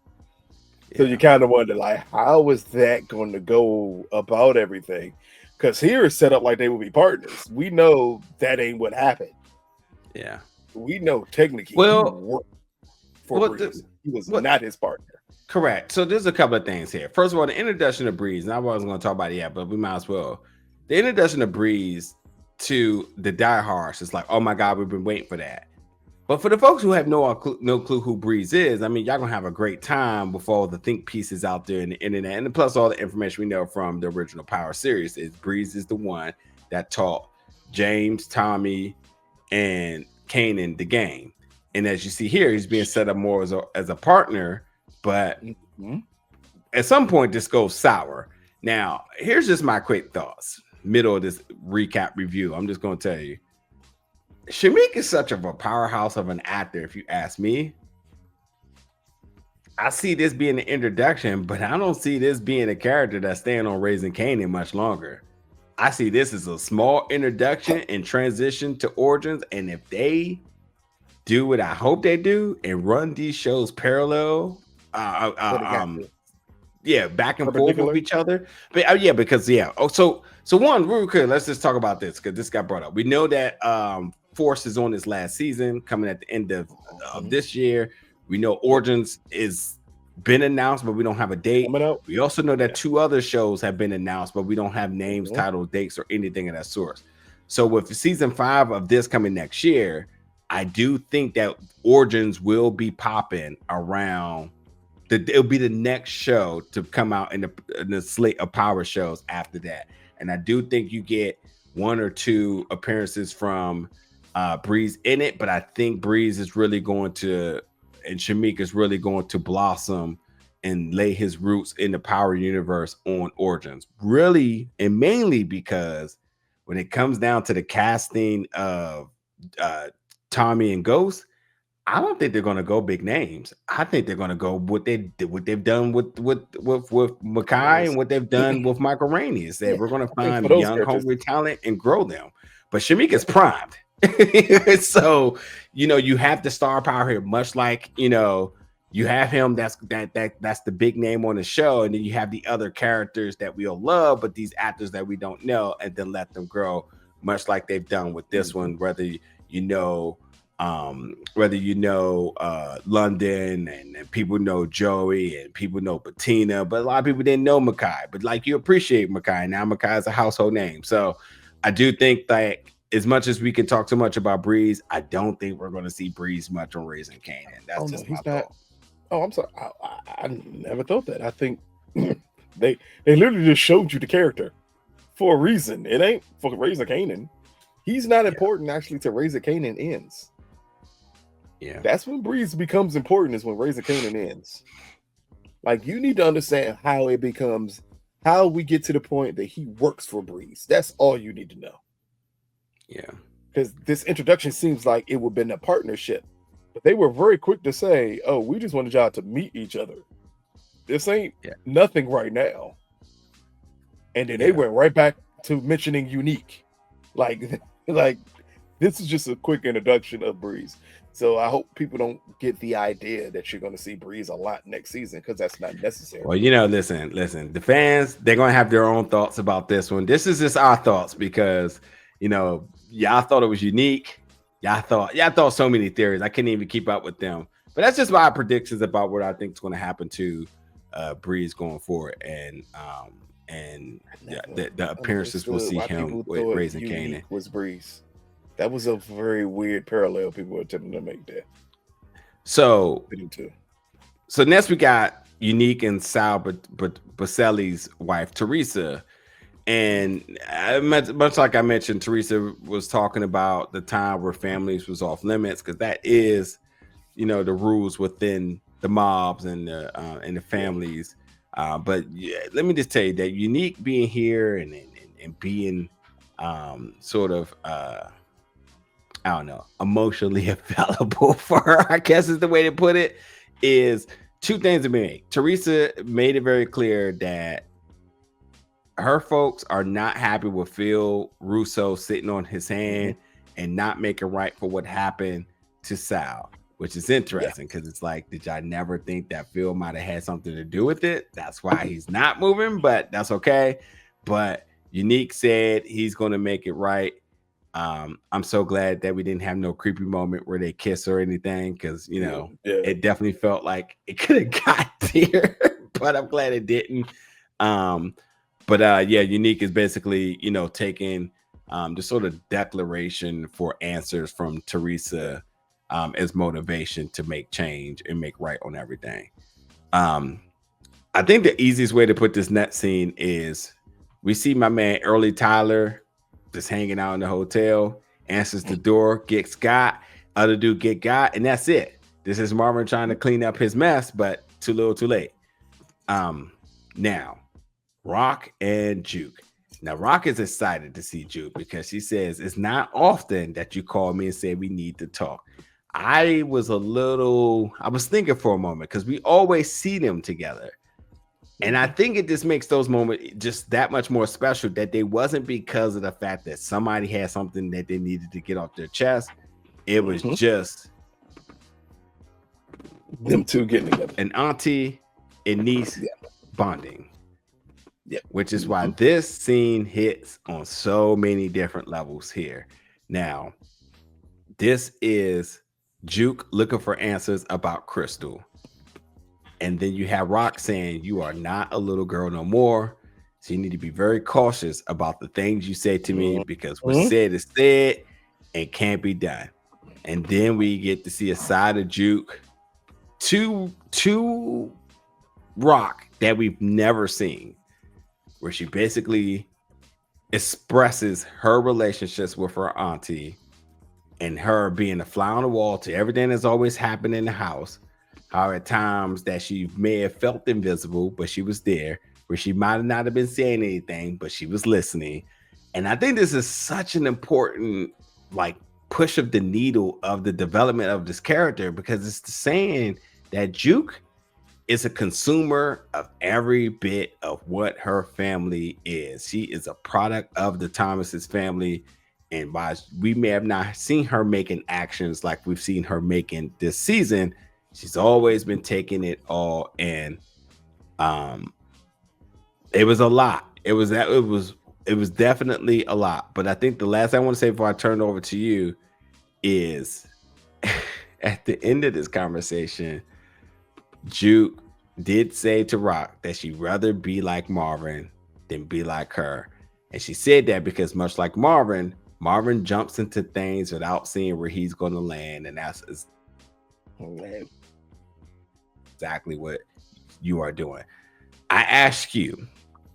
So you kind of wonder, like, how is that going to go about everything? Because here it's set up like they will be partners. We know that ain't what happened. Yeah. We know technically he worked for Breeze. He was not his partner. Correct. So there's a couple of things here. First of all, the introduction of Breeze, and I wasn't going to talk about it yet, but we might as well. The introduction of Breeze to the diehards is like, oh my God, we've been waiting for that. But for the folks who have no clue who Breeze is, I mean, y'all gonna have a great time with all the think pieces out there in the internet, and plus all the information we know from the original Power series is Breeze is the one that taught James, Tommy, and Kanan the game. And as you see here, he's being set up more as a partner, but at some point this goes sour. Now, here's just my quick thoughts. Middle of this recap review, I'm just gonna tell you. Shameik is such of a powerhouse of an actor, if you ask me. I see this being an introduction, but I don't see this being a character that's staying on Raising Kanan much longer. I see this as a small introduction and transition to Origins, and if they do what I hope they do and run these shows parallel, back and forth with each other. But so one, real quick, let's just talk about this because this got brought up. We know that Force is on this last season, coming at the end of this year. We know Origins is been announced, but we don't have a date. We also know that 2 other shows have been announced, but we don't have names, titles, dates, or anything of that sort. So with season 5 of this coming next year, I do think that Origins will be popping around. It'll be the next show to come out in the slate of Power shows after that. And I do think you get 1 or 2 appearances from Breeze in it, but I think Breeze is really going to, and Shameik is really going to blossom and lay his roots in the Power universe on Origins. Really, and mainly because when it comes down to the casting of Tommy and Ghost, I don't think they're going to go big names. I think they're going to go what they've done with Makai and what they've done with Michael Rainey is that we're going to I think for find those young, characters, hungry talent and grow them. But Shamika's primed, so you have the star power here, much like you have him. That's the big name on the show, and then you have the other characters that we'll love, but these actors that we don't know, and then let them grow, much like they've done with this one. London and people know Joey and people know Bettina, but a lot of people didn't know Makai, but like you appreciate Makai. Now Makai is a household name. So I do think that as much as we can talk so much about Breeze, I don't think we're going to see Breeze much on Raising Kanan. That's just my thought. Oh, I'm sorry. I never thought that. I think they literally just showed you the character for a reason. It ain't for Raising Kanan. He's not important actually to Raising Kanan ends. Yeah, that's when Breeze becomes important, is when Raising Kanan ends. Like, you need to understand how it becomes, how we get to the point that he works for Breeze. That's all you need to know. Yeah, because this introduction seems like it would have been a partnership, but they were very quick to say, "Oh, we just wanted y'all to meet each other. This ain't nothing right now." And then they went right back to mentioning Unique, like this is just a quick introduction of Breeze. So I hope people don't get the idea that you're going to see Breeze a lot next season, because that's not necessary. Well, listen, the fans, they're going to have their own thoughts about this one. This is just our thoughts because, y'all thought it was unique. Y'all thought so many theories. I couldn't even keep up with them. But that's just my predictions about what I think is going to happen to Breeze going forward. And the appearances we'll see him with Raising Kanan. Was Breeze. That was a very weird parallel people were attempting to make there. So next we got Unique and Sal Baselli's wife, Teresa. And much like I mentioned, Teresa was talking about the time where families was off limits, because that is, the rules within the mobs and the families. But let me just tell you that Unique being here and being sort of I don't know, emotionally available for her, I guess is the way to put it, is two things to make. Teresa made it very clear that her folks are not happy with Phil Russo sitting on his hand and not making right for what happened to Sal, which is interesting because it's like, did y'all never think that Phil might have had something to do with it? That's why he's not moving, but that's okay. But Unique said he's going to make it right. I'm so glad that we didn't have no creepy moment where they kiss or anything, because it definitely felt like it could have got there, but I'm glad it didn't. Unique is basically taking the sort of declaration for answers from Teresa as motivation to make change and make right on everything. I think the easiest way to put this next scene is we see my man Early Tyler just hanging out in the hotel, answers the door, gets got, other dude get got, and that's it. This is Marvin trying to clean up his mess, but too little too late. Now Rock and Juke. Now Rock is excited to see Juke because she says it's not often that you call me and say we need to talk. I was thinking for a moment, because we always see them together. And I think it just makes those moments just that much more special, that they wasn't because of the fact that somebody had something that they needed to get off their chest. It was just them two getting together. An auntie and niece bonding. Which is why this scene hits on so many different levels here. Now, this is Juke looking for answers about Crystal. And then you have Rock saying, you are not a little girl no more. So you need to be very cautious about the things you say to me, because what's said is said and can't be done. And then we get to see a side of Juke to Rock that we've never seen, where she basically expresses her relationships with her auntie and her being a fly on the wall to everything that's always happened in the house. How at times that she may have felt invisible, but she was there, where she might not have been saying anything, but she was listening. And I think this is such an important push of the needle of the development of this character, because it's saying that Juke is a consumer of every bit of what her family is. She is a product of the Thomas's family. And while we may have not seen her making actions like we've seen her making this season, she's always been taking it all in. It was a lot. It was definitely a lot. But I think the last thing I want to say before I turn it over to you is at the end of this conversation, Juke did say to Rock that she'd rather be like Marvin than be like her. And she said that because much like Marvin jumps into things without seeing where he's going to land. And that's exactly what you are doing. I ask you,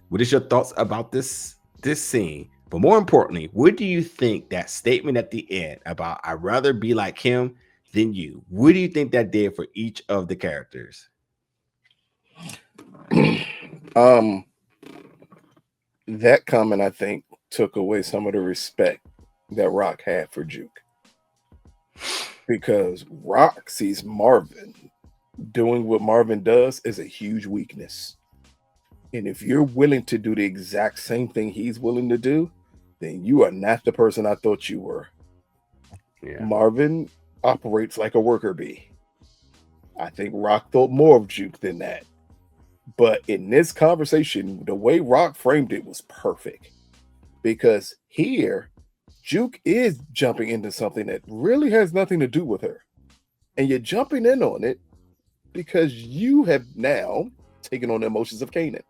what is your thoughts about this scene? But more importantly, what do you think that statement at the end about I'd rather be like him than you, what do you think that did for each of the characters? That comment, I think, took away some of the respect that Rock had for Juke, because Rock sees Marvin doing what Marvin does is a huge weakness. And if you're willing to do the exact same thing he's willing to do, then you are not the person I thought you were. Yeah. Marvin operates like a worker bee. I think Rock thought more of Juke than that. But in this conversation, the way Rock framed it was perfect. Because here, Juke is jumping into something that really has nothing to do with her. And you're jumping in on it because you have now taken on the emotions of Kanan.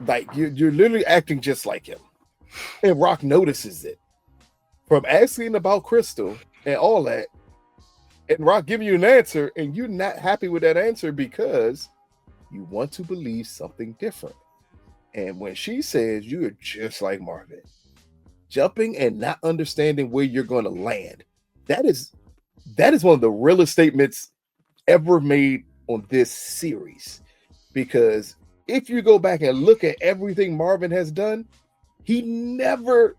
Like, you're literally acting just like him. And Rock notices it. From asking about Crystal and all that, and Rock giving you an answer, and you're not happy with that answer because you want to believe something different. And when she says you're just like Marvin, jumping and not understanding where you're going to land, that is one of the realest statements ever made on this series. Because if you go back and look at everything Marvin has done, he never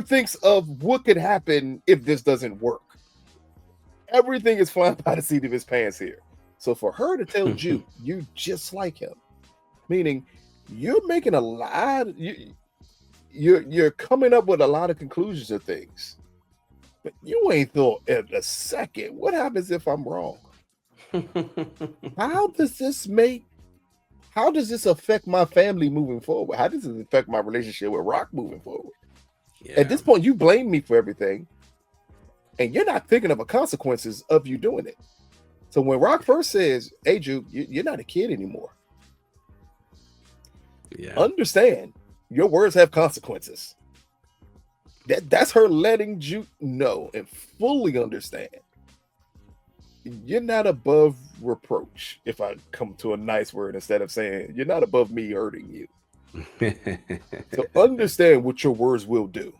thinks of what could happen if this doesn't work. Everything is flying by the seat of his pants here. So for her to tell Juke, you're just like him, meaning you're making a lot. You're coming up with a lot of conclusions of things, but you ain't thought in a second, what happens if I'm wrong? How does this affect my family moving forward? How does it affect my relationship with Rock moving forward? Yeah. At this point, you blame me for everything, and you're not thinking of the consequences of you doing it. So when Rock first says, hey, Juke, you're not a kid anymore. Yeah. Understand, your words have consequences. That's her letting Juke know and fully understand. You're not above reproach, if I come to a nice word instead of saying you're not above me hurting you. So understand what your words will do.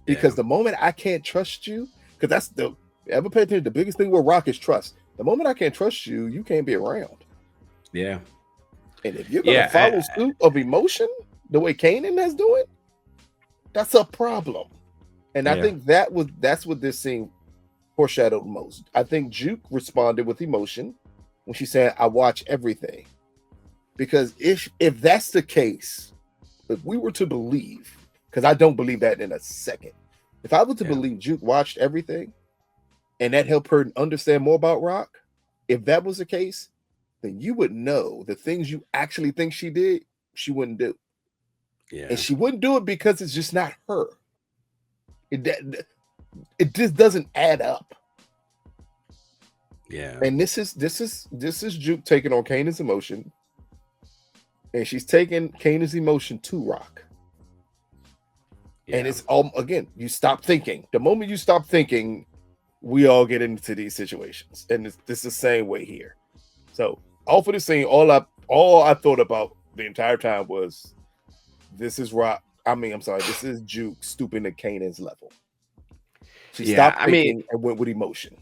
Because the moment I can't trust you, because that's the biggest thing with Rock is trust. The moment I can't trust you, you can't be around. Yeah. And if you're gonna follow suit of emotion the way Kanan is doing, that's a problem. And I think that's what this scene foreshadowed most. I think Juke responded with emotion when she said, I watch everything. Because if that's the case, if we were to believe, because I don't believe that in a second, if I were to believe Juke watched everything and that helped her understand more about Rock, if that was the case, then you would know the things you actually think she did, she wouldn't do. Yeah. And she wouldn't do it because it's just not her. It just doesn't add up. Yeah. And this is Juke taking on Kanan's emotion. And she's taking Kanan's emotion to Rock. Yeah. And it's again, you stop thinking. The moment you stop thinking, we all get into these situations. And this is the same way here. So off of the scene, all I thought about the entire time was this is Rock. This is Juke stooping to Kanan's level. She stopped thinking and went with emotion.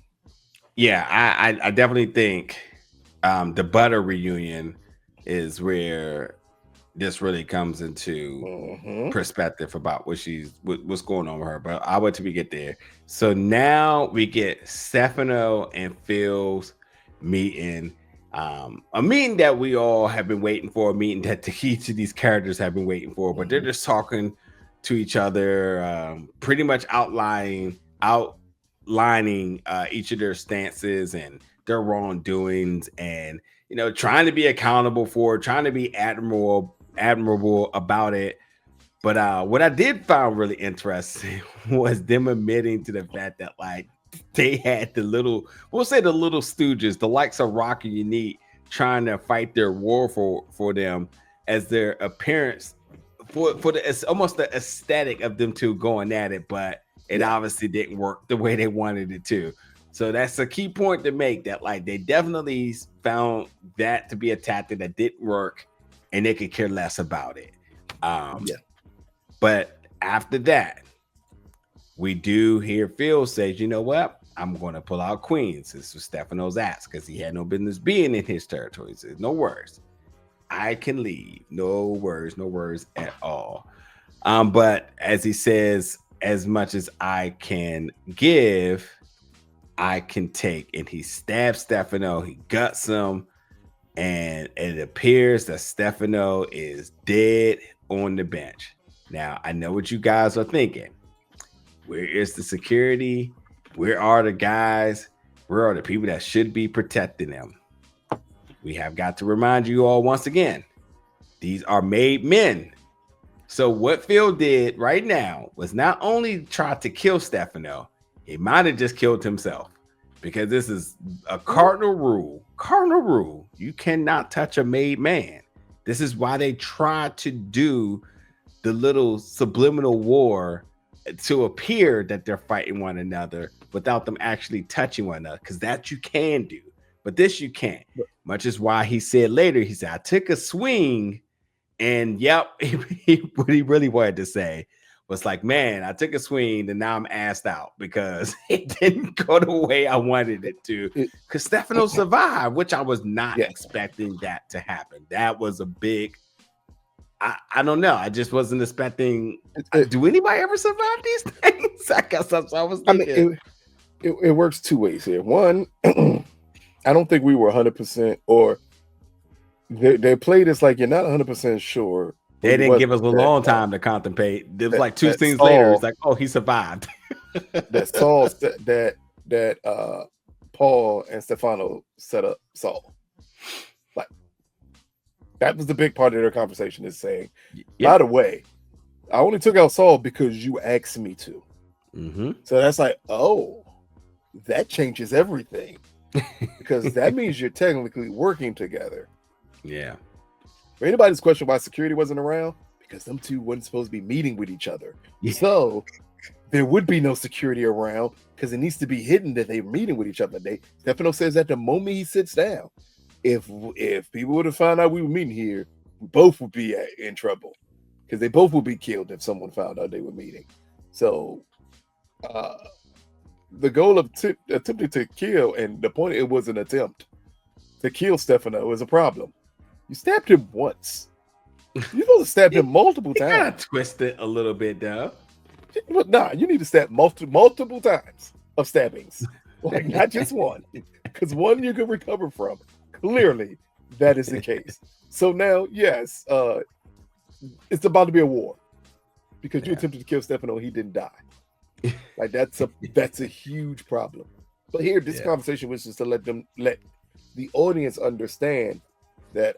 Yeah, I definitely think the Butter reunion is where this really comes into Mm-hmm. perspective about what's going on with her. But I wait till we get there. So now we get Stefano and Phil's meeting. A meeting that we all have been waiting for, a meeting that each of these characters have been waiting for, but they're just talking to each other, pretty much outlining each of their stances and their wrongdoings, and trying to be accountable for it, trying to be admirable about it. But what I did find really interesting was them admitting to the fact that like they had the little stooges, the likes of Rocky and Unique, trying to fight their war for them as their appearance for the it's almost the aesthetic of them two going at it, but it obviously didn't work the way they wanted it to. So that's a key point to make, that like they definitely found that to be a tactic that didn't work and they could care less about it. But after that, we do hear Phil say, you know what? I'm going to pull out Queens. This was Stefano's ass because he had no business being in his territory. He says, no worries. I can leave. No worries at all. But as he says, as much as I can give, I can take. And he stabs Stefano. He guts him. And it appears that Stefano is dead on the bench. Now, I know what you guys are thinking. Where is the security? Where are the guys? Where are the people that should be protecting them? We have got to remind you all once again, these are made men. So what Phil did right now was not only try to kill Stefano, he might have just killed himself, because this is a cardinal rule. Cardinal rule. You cannot touch a made man. This is why they try to do the little subliminal war to appear that they're fighting one another without them actually touching one another, because that you can do, but this you can't. Much is why he said later, he said, I took a swing, and what he really wanted to say was like, man, I took a swing and now I'm assed out because it didn't go the way I wanted it to, because Stefano survived, which I was not expecting that to happen. That was a big, I don't know. I just wasn't expecting. Do anybody ever survive these things? I guess that's what I was thinking. I mean, it works two ways here. One, I don't think we were 100%, or they played us like you're not 100% sure. They didn't give us a long time to contemplate. It was like two scenes later. It's like, oh, he survived. That Saul, that Paul and Stefano set up Saul. Like, that was the big part of their conversation, is saying, by the way, I only took out Saul because you asked me to. Mm-hmm. So that's like, oh, that changes everything, because that means you're technically working together. Yeah. For anybody's question why security wasn't around, because them two weren't supposed to be meeting with each other. Yeah. So there would be no security around, because it needs to be hidden that they're meeting with each other. Stefano says at the moment he sits down, if people would have found out we were meeting here, we both would be in trouble, because they both would be killed if someone found out they were meeting. So the goal of attempting to kill, and the point, it was an attempt to kill Stefano, is a problem. You stabbed him once. You're supposed to stab him multiple times. Kind of twist it a little bit, though. But nah, you need to stab multiple times of stabbings, like not just one, because one you can recover from. Clearly, that is the case. So now, yes, it's about to be a war, because you attempted to kill Stefano, he didn't die. Like that's a huge problem. But here, this conversation was just to let the audience understand that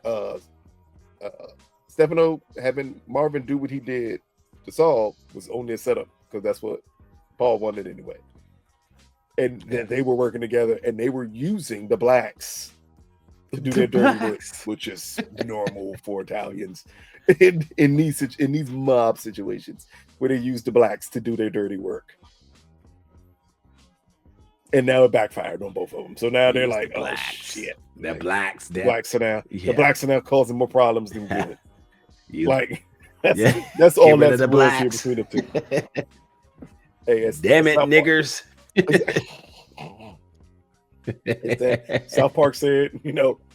Stefano having Marvin do what he did to Saul was only a setup, because that's what Paul wanted anyway. And that they were working together, and they were using the blacks to do their dirty work, which is normal for Italians in these mob situations, where they use the blacks to do their dirty work. And now it backfired on both of them. So now they're like, oh shit. The blacks are now the blacks are now causing more problems than good. Like that's all that's the blacks here between the two. Hey, damn it, niggers. South Park said,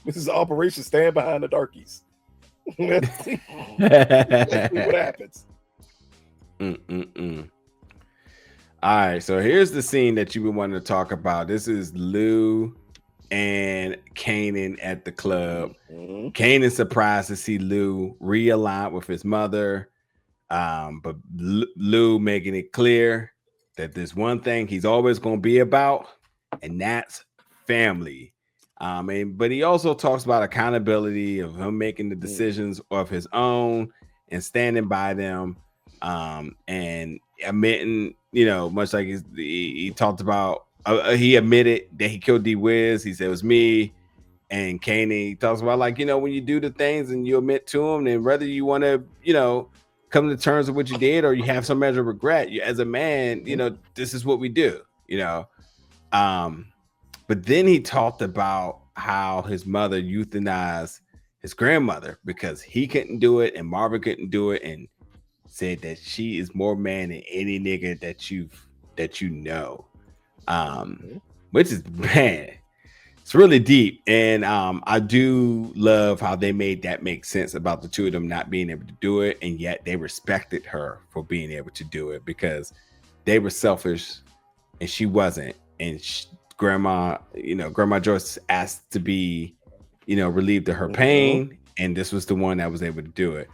this is Operation Stand Behind the Darkies. Let's see. Let's see what happens. Mm-mm-mm. All right, so here's the scene that you would want to talk about. This is Lou and Kanan at the club. Mm-hmm. Kanan's surprised to see Lou realign with his mother, but Lou making it clear that there's one thing he's always going to be about, and that's family. But he also talks about accountability of him making the decisions of his own and standing by them, and admitting, much like he talked about, he admitted that he killed D Wiz. He said it was me. And Kanan talks about, like, when you do the things and you admit to them, and whether you want to, come to terms with what you did or you have some measure of regret, as a man, this is what we do, But then he talked about how his mother euthanized his grandmother because he couldn't do it and Marvin couldn't do it, and said that she is more man than any nigga that you know. Which is, man, it's really deep. And I do love how they made that make sense about the two of them not being able to do it, and yet they respected her for being able to do it because they were selfish and she wasn't. And Grandma Joyce asked to be, relieved of her pain, and this was the one that was able to do it.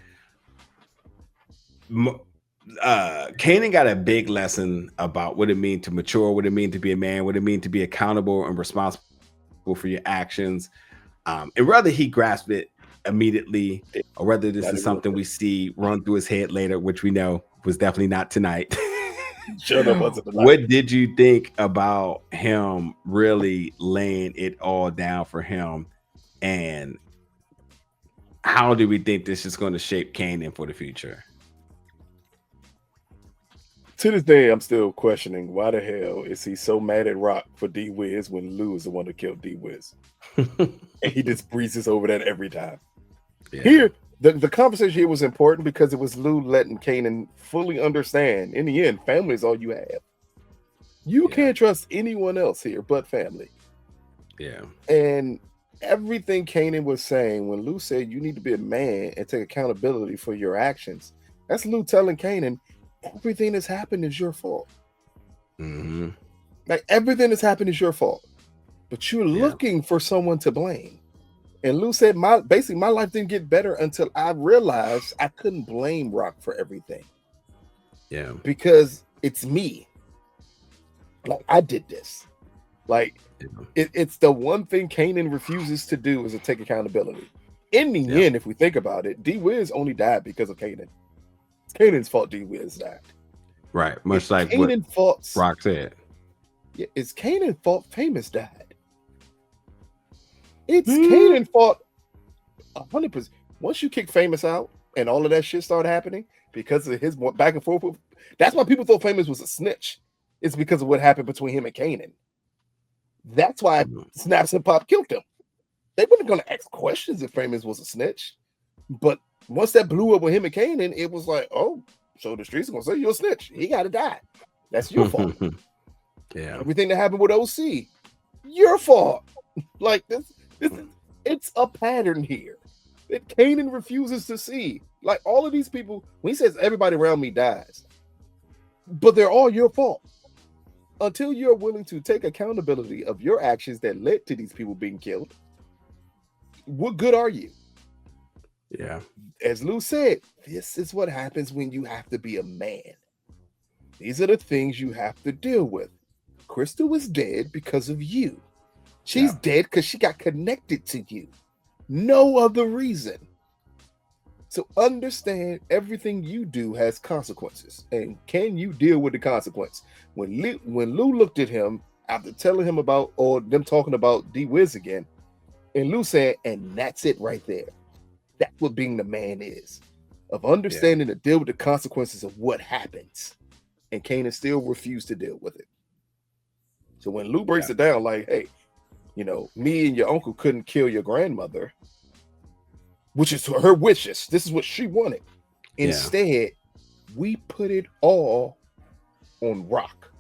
Kanan got a big lesson about what it means to mature, what it means to be a man, what it means to be accountable and responsible for your actions, and whether he grasped it immediately or whether this is something we see run through his head later, which we know was definitely not tonight. What did you think about him really laying it all down for him, and how do we think this is going to shape Kanan for the future? To this day, I'm still questioning why the hell is he so mad at Rock for D Wiz when Lou is the one that killed D Wiz, and he just breezes over that every time. Yeah. Here, the conversation here was important because it was Lou letting Kanan fully understand. In the end, family is all you have. You can't trust anyone else here but family. Yeah, and everything Kanan was saying when Lou said you need to be a man and take accountability for your actions, that's Lou telling Kanan, everything that's happened is your fault. Like, everything that's happened is your fault, but you're looking for someone to blame. And Lou said, my life didn't get better until I realized I couldn't blame Rock for everything. Yeah, because it's me. Like, I did this. Like, it's the one thing Kanan refuses to do is to take accountability. In the end, if we think about it, D Wiz only died because of Kanan. It's Kanan's fault D Wiz died. Right. Much like Kanan what Rock said. Yeah, it's Kanan's fault Famous died. It's Kanan's fault 100%. Once you kick Famous out and all of that shit started happening because of his back and forth, that's why people thought Famous was a snitch. It's because of what happened between him and Kanan. That's why Snaps and Pop killed him. They weren't going to ask questions if Famous was a snitch. But once that blew up with him and Kanan, it was like, oh, so the streets are going to say you're a snitch. He got to die. That's your fault. Yeah. Everything that happened with OC, your fault. Like, this it's a pattern here that Kanan refuses to see. Like, all of these people, when he says everybody around me dies, but they're all your fault. Until you're willing to take accountability of your actions that led to these people being killed, what good are you? Yeah. As Lou said, this is what happens when you have to be a man. These are the things you have to deal with. Crystal was dead because of you. She's dead because she got connected to you. No other reason. So understand everything you do has consequences. And can you deal with the consequence? When Lou looked at him after telling him about, or them talking about D Wiz again, and Lou said, and that's it right there. That's what being the man is. Of understanding to deal with the consequences of what happens. And Kanan still refused to deal with it. So when Lou breaks it down like, hey, me and your uncle couldn't kill your grandmother, which is her wishes. This is what she wanted. Instead, we put it all on Rock.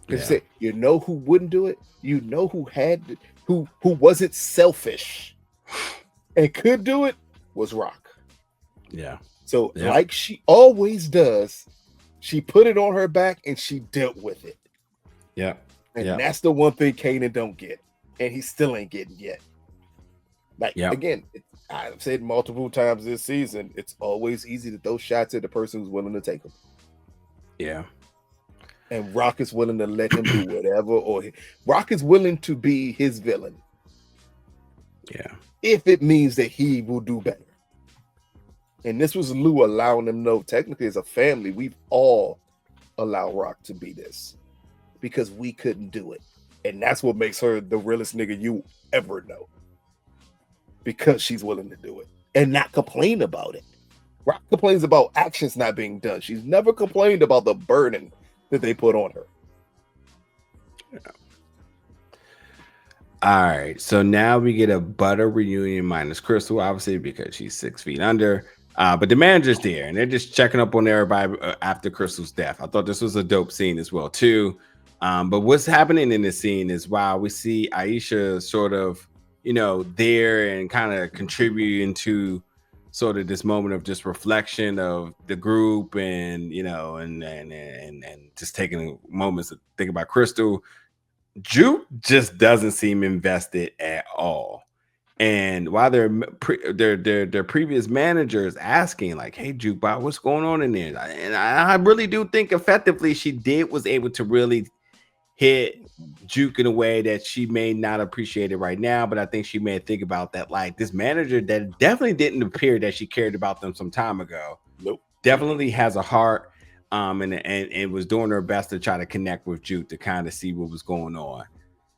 Because said, you know who wouldn't do it? You know who had who wasn't selfish and could do it was Rock. Yeah. So, like she always does, she put it on her back and she dealt with it. Yeah. And that's the one thing Kanan don't get. And he still ain't getting yet. Like, again, I've said multiple times this season, it's always easy to throw shots at the person who's willing to take them. Yeah. And Rock is willing to let him do whatever, or Rock is willing to be his villain. Yeah. If it means that he will do better. And this was Lou allowing them to know, technically as a family, we've all allowed Rock to be this. Because we couldn't do it. And that's what makes her the realest nigga you ever know. Because she's willing to do it. And not complain about it. Rock complains about actions not being done. She's never complained about the burden that they put on her. Yeah. All right. So now we get a Butter reunion minus Crystal, obviously, because she's 6 feet under. But the manager's there, and they're just checking up on everybody after Crystal's death. I thought this was a dope scene as well, too. But what's happening in this scene is while we see Aisha sort of, there and kind of contributing to sort of this moment of just reflection of the group and, and just taking moments to think about Crystal, Juke just doesn't seem invested at all. And while their previous managers asking like, "Hey, Jukebox, what's going on in there?" And I really do think effectively she was able to really hit Juke in a way that she may not appreciate it right now, but I think she may think about that. Like this manager that definitely didn't appear that she cared about them some time ago. Nope. Definitely has a heart, and was doing her best to try to connect with Juke to kind of see what was going on.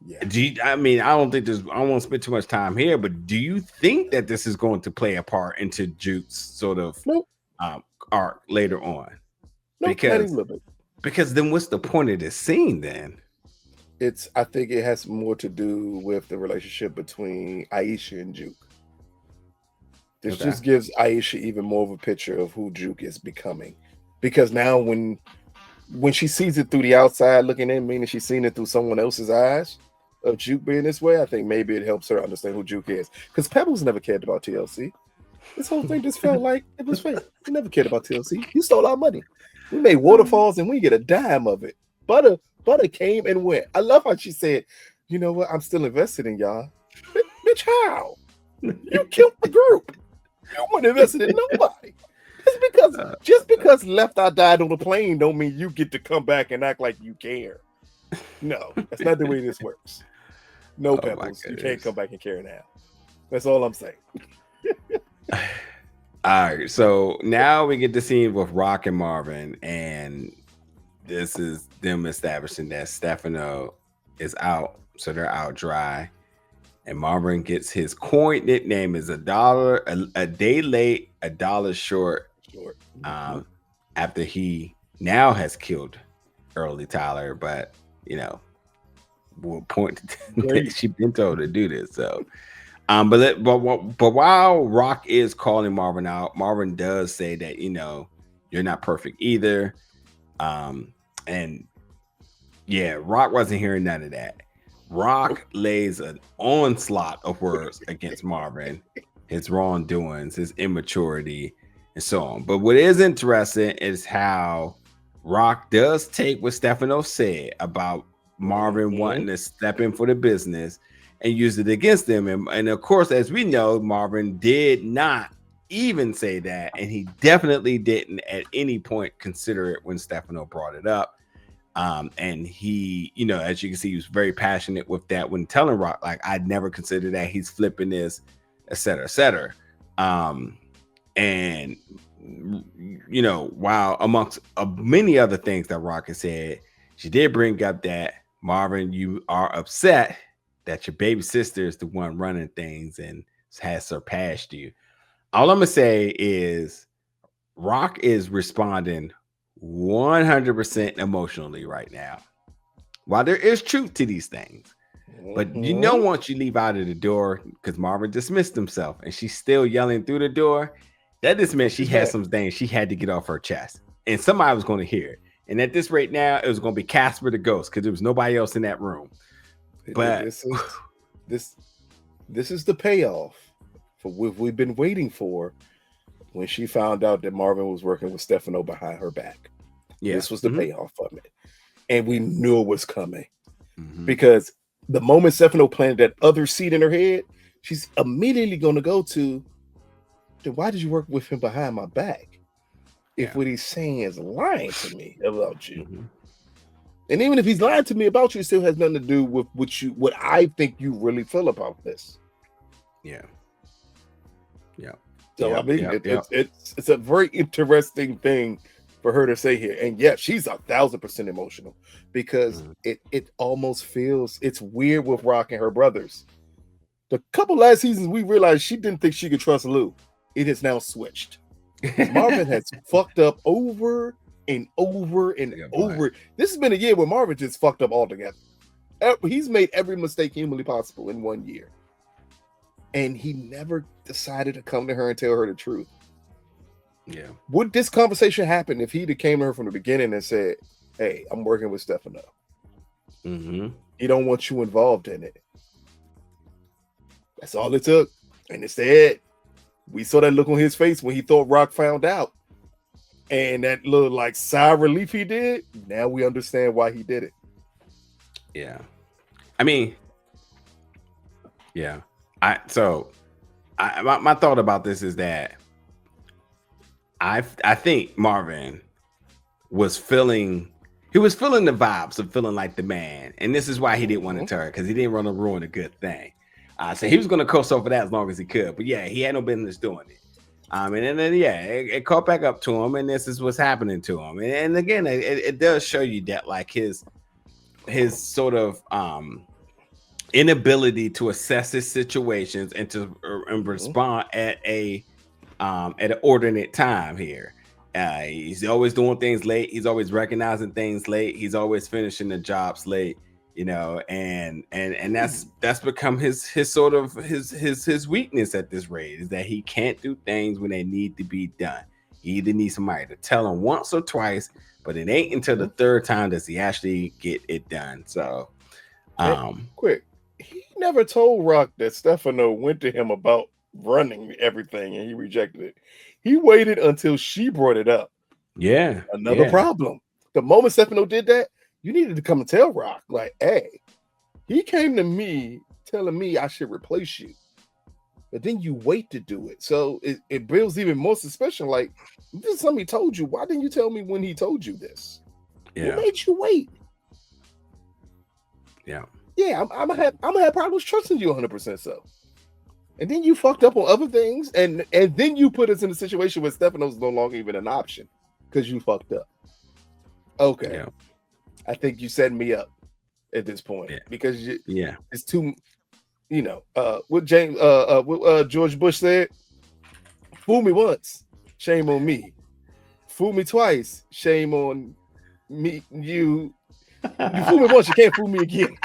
Yeah. I don't want to spend too much time here, but do you think that this is going to play a part into Juke's sort of arc later on? Nope, because then what's the point of this scene then? I think it has more to do with the relationship between Aisha and Juke. This just gives Aisha even more of a picture of who Juke is becoming. Because now when she sees it through the outside looking in, meaning she's seen it through someone else's eyes of Juke being this way, I think maybe it helps her understand who Juke is. Because Pebbles never cared about TLC. This whole thing just felt like it was fake. He never cared about TLC. You stole our money. We made waterfalls and we get a dime of it. Butter came and went. I love how she said, "You know what? I'm still invested in y'all." Bitch, how? You killed the group. You weren't invested in nobody. Just because Left Eye died on the plane don't mean you get to come back and act like you care. No, that's not the way this works. No, Pebbles, you can't come back and care now. That's all I'm saying. All right, so now we get the scene with Rock and Marvin, and this is them establishing that Stefano is out, so they're out dry. And Marvin gets his coin nickname is $1 a day late, $1 short. After he now has killed Early Tyler, but we'll point she's been told to do this. So, but while Rock is calling Marvin out, Marvin does say that you're not perfect either. And yeah, Rock wasn't hearing none of that. Rock lays an onslaught of words against Marvin, his wrongdoings, his immaturity, and so on. But what is interesting is how Rock does take what Stefano said about Marvin wanting to step in for the business and use it against him. And of course, as we know, Marvin did not even say that, and he definitely didn't at any point consider it when Stefano brought it up. And he, as you can see, he was very passionate with that when telling Rock, like, I'd never considered that, he's flipping this, et cetera, et cetera. And while amongst many other things that Rock has said, she did bring up that, Marvin, you are upset that your baby sister is the one running things and has surpassed you. All I'm gonna say is Rock is responding 100% emotionally right now. While there is truth to these things, but once you leave out of the door, because Marvin dismissed himself and she's still yelling through the door, that just meant she had some things she had to get off her chest, and somebody was going to hear it. And at this rate now, it was going to be Casper the ghost because there was nobody else in that room. But this is the payoff for what we've been waiting for when she found out that Marvin was working with Stefano behind her back. Yeah. This was the payoff of it. And we knew it was coming. Because the moment Stefano planted that other seed in her head, she's immediately going to go to, then why did you work with him behind my back? If what he's saying is lying to me about you. And even if he's lying to me about you, it still has nothing to do with what I think you really feel about this. Yeah. So I mean, it's a very interesting thing for her to say here. And yeah, she's 1,000% emotional because it almost feels, it's weird with Rock and her brothers. The couple last seasons, we realized she didn't think she could trust Lou. It has now switched. Marvin has fucked up over and over and over. This has been a year where Marvin just fucked up altogether. He's made every mistake humanly possible in 1 year. And he never decided to come to her and tell her the truth. Yeah. Would this conversation happen if he'd came to her from the beginning and said, hey, I'm working with Stefano. He don't want you involved in it. That's all it took. And instead, we saw that look on his face when he thought Rock found out. And that little like sigh of relief he did, now we understand why he did it. Yeah. I mean, yeah. My thought about this is that I think Marvin was feeling the vibes of feeling like the man, and this is why he didn't want to turn, because he didn't want to ruin a good thing. So he was going to coast over that as long as he could, but yeah, he had no business doing it. And then it caught back up to him, and this is what's happening to him. And again, it does show you that like his sort of inability to assess his situations and to respond at an ordinate time here. He's always doing things late. He's always recognizing things late. He's always finishing the jobs late, and that's become his sort of his weakness at this rate, is that he can't do things when they need to be done. He either needs somebody to tell him once or twice, but it ain't until the third time does he actually get it done. So quick, he never told Rock that Stefano went to him about running everything and he rejected it. He waited until she brought it up. Yeah. Another problem. The moment Stefano did that, you needed to come and tell Rock, like, hey, he came to me telling me I should replace you. But then you wait to do it. So it builds even more suspicion. Like, this is something he told you. Why didn't you tell me when he told you this? Yeah. What made you wait? Yeah. Yeah, I'm gonna have problems trusting you 100%. So, and then you fucked up on other things, and then you put us in a situation where Stefano's no longer even an option because you fucked up. Okay, yeah. I think you set me up at this point because it's too, what George Bush said: "Fool me once, shame on me. Fool me twice, shame on me. You fool me once, you can't fool me again."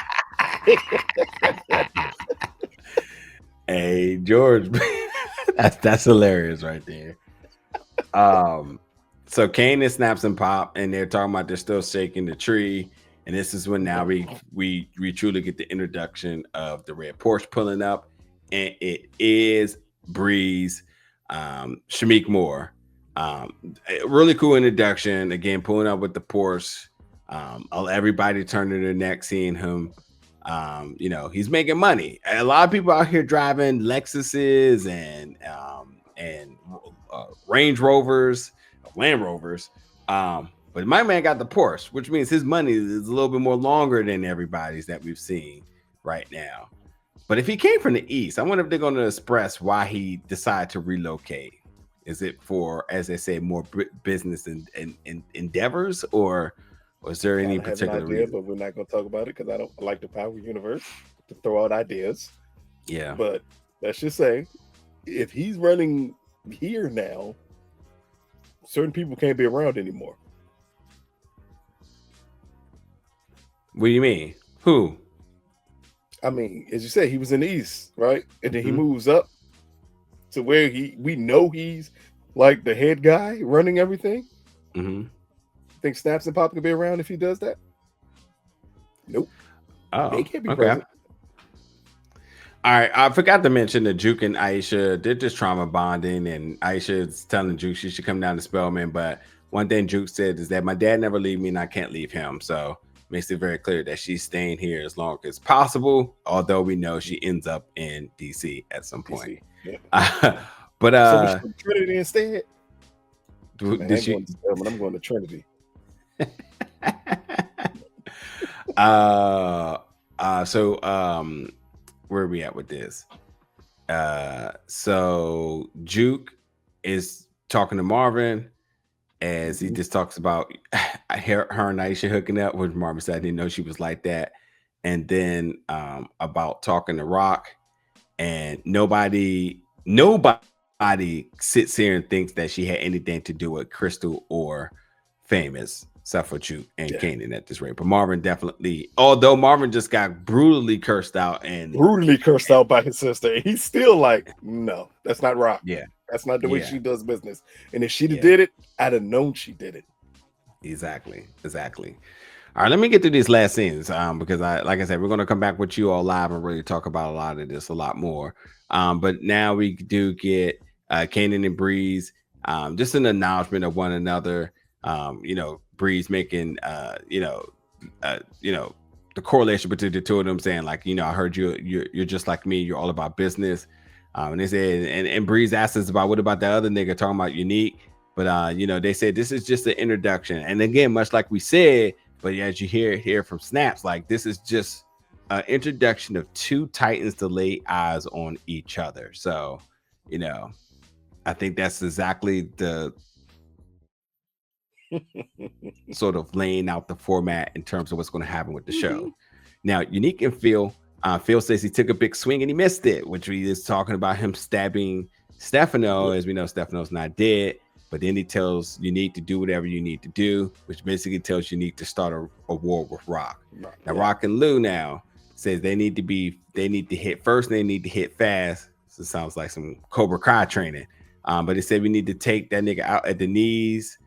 Hey, George, that's hilarious right there. So Kanan snaps and Pop, and they're talking about they're still shaking the tree, and this is when now we truly get the introduction of the red Porsche pulling up, and it is Breeze, Shamik Moore. A really cool introduction. Again, pulling up with the Porsche. Everybody turning their neck seeing him. He's making money. A lot of people out here driving Lexuses and Range Rovers, Land Rovers. But my man got the Porsche, which means his money is a little bit more longer than everybody's that we've seen right now. But if he came from the East, I wonder if they're going to express why he decided to relocate. Is it for, as they say, more business and endeavors, or was there any particular reason? But we're not going to talk about it because I don't like the power universe to throw out ideas. Yeah. But let's just say, if he's running here now, certain people can't be around anymore. What do you mean? Who? I mean, as you said, he was in the East, right? And then he moves up to where we know he's like the head guy running everything. Think Snaps and Pop can be around if he does that? Nope. Oh, they can't be present. All right, I forgot to mention that Juke and Aisha did this trauma bonding, and Aisha is telling Juke she should come down to Spellman. But one thing Juke said is that my dad never leave me, and I can't leave him. So makes it very clear that she's staying here as long as possible. Although we know she ends up in DC at some point. DC, yeah. But so Trinity instead. Man, did she? I'm going to Trinity. Where are we at with this? So Juke is talking to Marvin as he just talks about her and Aisha hooking up, which Marvin said I didn't know she was like that. And then about talking to Rock, and nobody sits here and thinks that she had anything to do with Crystal or Famous, except for Juke and Kanan at this rate. But Marvin definitely, although Marvin just got brutally cursed out by his sister, he's still like, no, that's not Rock. Yeah, that's not the way she does business. And if she did it, I'd have known she did it. Exactly. All right, let me get to these last scenes because like I said, we're going to come back with you all live and really talk about a lot of this, a lot more. But now we do get Kanan and Breeze, just an acknowledgement of one another. Breeze making the correlation between the two of them, saying like, I heard you're just like me, you're all about business. And they said, and Breeze asked us about what about the other nigga talking about Unique, but they said this is just an introduction. And again, much like we said, but as you hear from Snaps, like this is just an introduction of two titans to lay eyes on each other. So, I think that's exactly the sort of laying out the format in terms of what's going to happen with the show. Now, Unique and Phil says he took a big swing and he missed it, which we is talking about him stabbing Stefano. As we know, Stefano's not dead, but then he tells Unique to do whatever you need to do, which basically tells Unique to start a war with Rock. Now, Rock and Lou now says they need to hit first, and they need to hit fast. So it sounds like some Cobra Kai training. But they said we need to take that nigga out at the knees.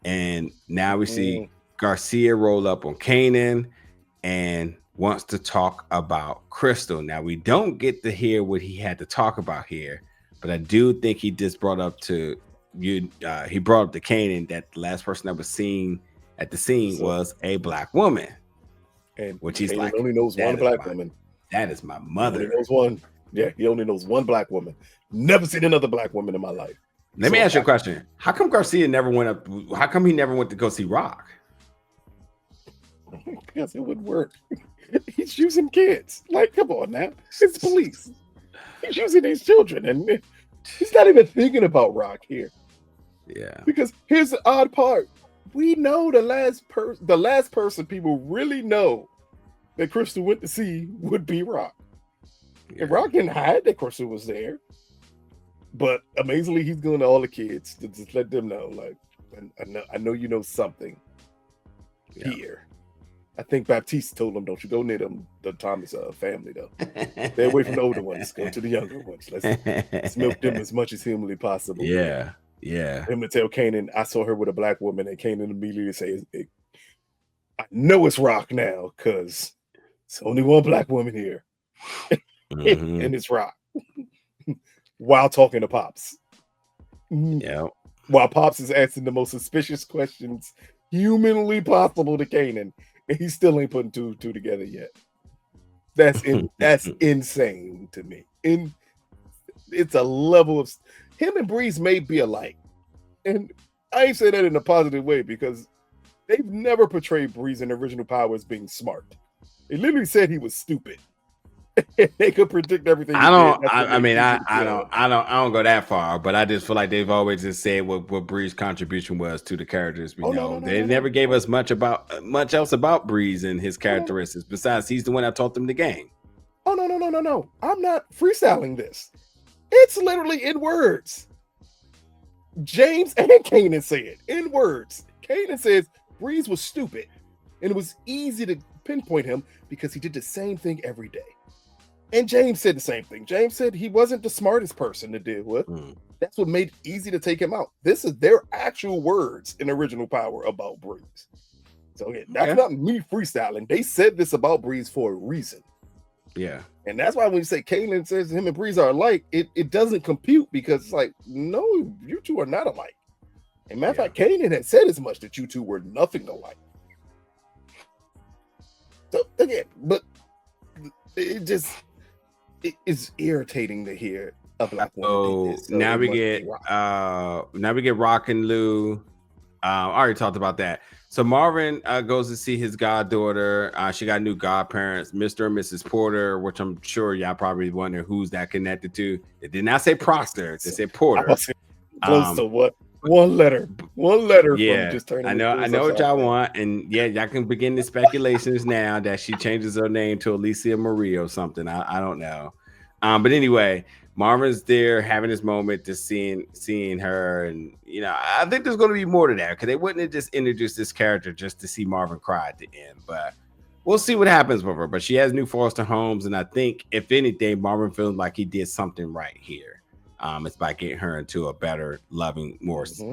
And now we see Garcia roll up on Kanan and wants to talk about Crystal. Now we don't get to hear what he had to talk about here, but I do think he just brought up to you. He brought up to Kanan that the last person that was seen at the scene was a black woman, and which he's Kanan like, only knows one black woman. That is my mother. He only knows one. Yeah, he only knows one black woman. Never seen another black woman in my life. Let me ask you a question. How come Garcia never went up? How come he never went to go see Rock? Because it would work. He's using kids. Like, come on now. It's police. He's using these children, and he's not even thinking about Rock here. Yeah. Because here's the odd part. We know the last person people really know that Crystal went to see would be Rock. Yeah. And Rock didn't hide that Crystal was there. But amazingly, he's going to all the kids to just let them know, like, I know you know something here. I think Baptiste told him, don't you go near them, the Thomas family, though. Stay away from the older ones. Go to the younger ones. Let's milk them as much as humanly possible. Yeah. Him to tell Kanan, I saw her with a black woman, and Kanan immediately says, I know it's Rock now, because it's only one black woman here. And it's Rock. While talking to Pops. Yeah. While Pops is asking the most suspicious questions humanly possible to Kanan, and he still ain't putting two together yet. That's insane to me. It's a level of him and Breeze may be alike. And I ain't say that in a positive way because they've never portrayed Breeze in Original Power as being smart. They literally said he was stupid. They could predict everything. I don't go that far, but I just feel like they've always just said what Breeze's contribution was to the characters. They never gave us much else about Breeze and his characteristics. Besides, he's the one that taught them the game. Oh no! I'm not freestyling this. It's literally in words. James and Kanan say it in words. Kanan says Breeze was stupid, and it was easy to pinpoint him because he did the same thing every day. And James said the same thing. James said he wasn't the smartest person to deal with. That's what made it easy to take him out. This is their actual words in Original Power about Breeze. So that's not me freestyling. They said this about Breeze for a reason. Yeah. And that's why when you say Kanan says him and Breeze are alike, it doesn't compute, because it's like, no, you two are not alike. And matter of fact, Kanan had said as much, that you two were nothing alike. So again, but it is irritating to hear a black woman do this. So now we get Rock and Lou. I already talked about that. So Marvin goes to see his goddaughter. She got new godparents, Mr. and Mrs. Porter, which I'm sure y'all probably wonder who's that connected to. They did not say Proctor, they said Porter. Close to what? One letter yeah, from just turning. I know what y'all want, and yeah, y'all can begin the speculations now that she changes her name to Alicia Marie or something. I don't know, but anyway, Marvin's there having his moment, just seeing her, and I think there's going to be more to that, because they wouldn't have just introduced this character just to see Marvin cry at the end. But we'll see what happens with her. But she has new foster homes, and I think if anything, Marvin feels like he did something right here. It's by getting her into a better, loving,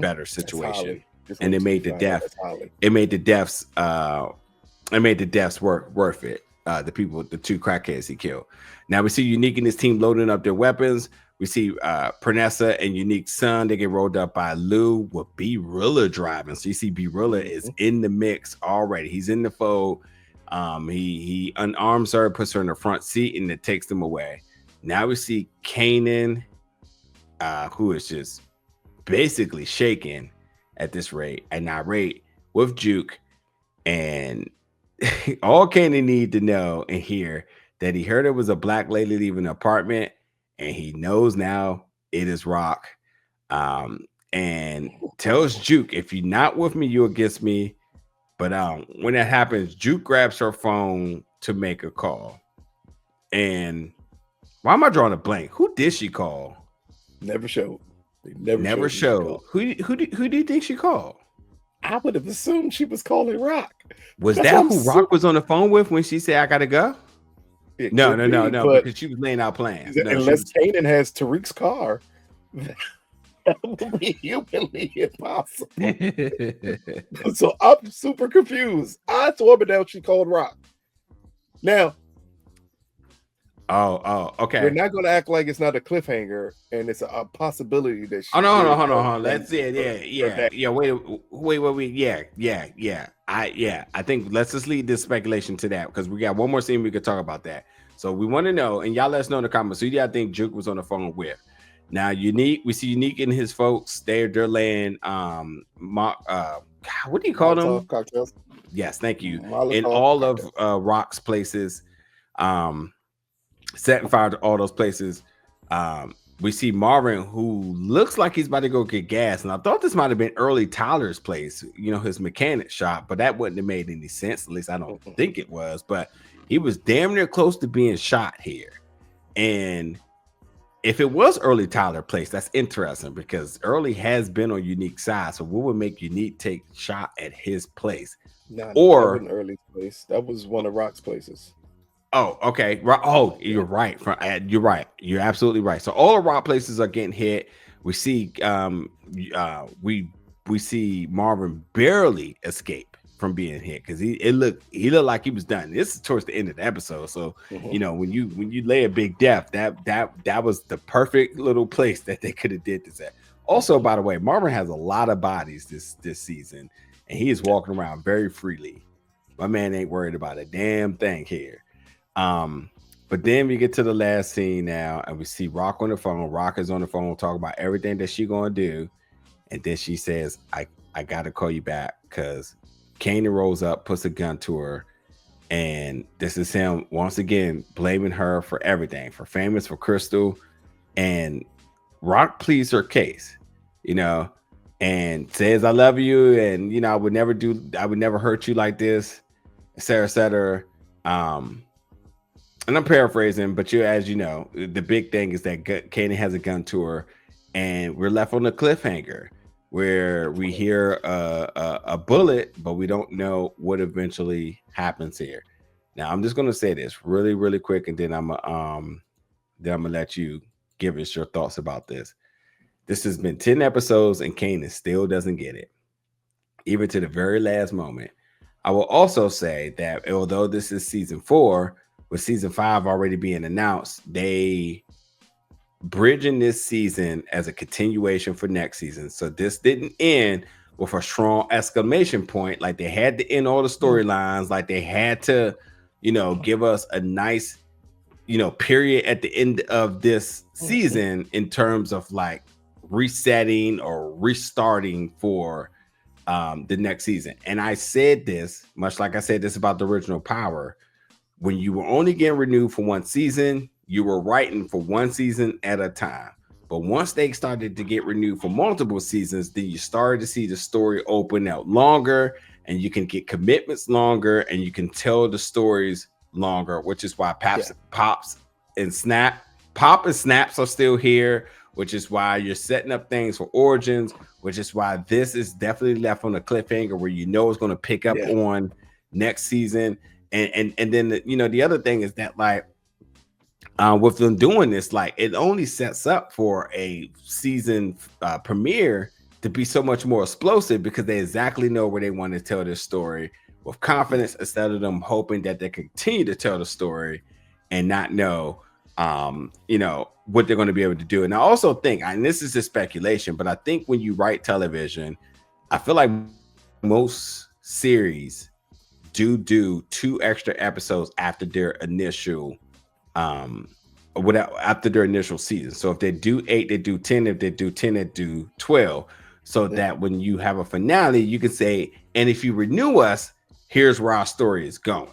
better situation, and it made the death. It made the deaths. It made the deaths worth it. The two crackheads he killed. Now we see Unique and his team loading up their weapons. We see Pernessa and Unique's son. They get rolled up by Lou with B-Rilla driving. So you see B-Rilla is in the mix already. He's in the fold. He unarms her, puts her in the front seat, and it takes them away. Now we see Kanan, who is just basically shaking at this rate and irate with Juke, and all Kanan need to know and hear that he heard it was a black lady leaving the apartment, and he knows now it is Rock, and tells Juke, if you're not with me, you're against me. But when that happens, Juke grabs her phone to make a call. And why am I drawing a blank? Who did she call? Never showed. They never showed. Who do you think she called? I would have assumed she was calling Rock. Was that who Rock was on the phone with when she said, I gotta go? No, because she was laying out plans. Unless Kanan has Tariq's car, that would be humanly impossible. So I'm super confused. I told her that she called Rock. Now, okay. We're not going to act like it's not a cliffhanger, and it's a possibility that she. Hold on. Let's see it. Yeah. Wait. Yeah. I think let's just lead this speculation to that, because we got one more scene we could talk about that. So we want to know, and y'all let us know in the comments. Who do y'all think Juke was on the phone with? Now, Unique, we see Unique and his folks. They're laying what do you call them? Cocktails. Yes, thank you. In all of Rock's places, setting fire to all those places. We see Marvin, who looks like he's about to go get gas, and I thought this might have been early Tyler's place, his mechanic shop, but that wouldn't have made any sense. At least I don't think it was. But he was damn near close to being shot here. And if it was early Tyler place, that's interesting, because early has been on Unique's side. So what would make Unique take shot at his place? That wasn't early place. That was one of Rock's places. Oh, okay. Oh, you're right. You're right. You're absolutely right. So all the Rock places are getting hit. We see we see Marvin barely escape from being hit, because he looked like he was done. This is towards the end of the episode. So when you lay a big death, that was the perfect little place that they could have did this at. Also, by the way, Marvin has a lot of bodies this season, and he is walking around very freely. My man ain't worried about a damn thing here. But then we get to the last scene now, and we see Rock on the phone. Rock is on the phone talking about everything that she gonna do, and then she says, I gotta call you back, because Kanan rolls up, puts a gun to her, and this is him once again blaming her for everything, for Famous, for Crystal, and Rock pleads her case, and says, I love you, and I would never hurt you like this, et cetera. And I'm paraphrasing, but as you know, the big thing is that Kanan has a gun to her, and we're left on a cliffhanger where we hear a bullet, but we don't know what eventually happens here. Now, I'm just going to say this really, really quick, and then I'm gonna let you give us your thoughts about this. This has been 10 episodes, and Kanan still doesn't get it, even to the very last moment. I will also say that although this is season 4, with season 5 already being announced, they bridging this season as a continuation for next season. So this didn't end with a strong exclamation point. Like they had to end all the storylines. Like they had to, give us a nice, period at the end of this season in terms of like resetting or restarting for the next season. And I said this, much like I said this about the original Power, when you were only getting renewed for one season, you were writing for one season at a time. But once they started to get renewed for multiple seasons, then you started to see the story open out longer, and you can get commitments longer, and you can tell the stories longer, which is why Pop and Snaps are still here, which is why you're setting up things for Origins, which is why this is definitely left on a cliffhanger where it's going to pick up on next season. And then the other thing is that like with them doing this, like it only sets up for a season premiere to be so much more explosive because they exactly know where they want to tell this story with confidence instead of them hoping that they continue to tell the story and not know what they're going to be able to do. And I also think, and this is a speculation, but I think when you write television, I feel like most series do 2 extra episodes after their initial after their initial season. So if they do 8, they do 10. If they do 10, they do 12. So that when you have a finale, you can say, and if you renew us, here's where our story is going.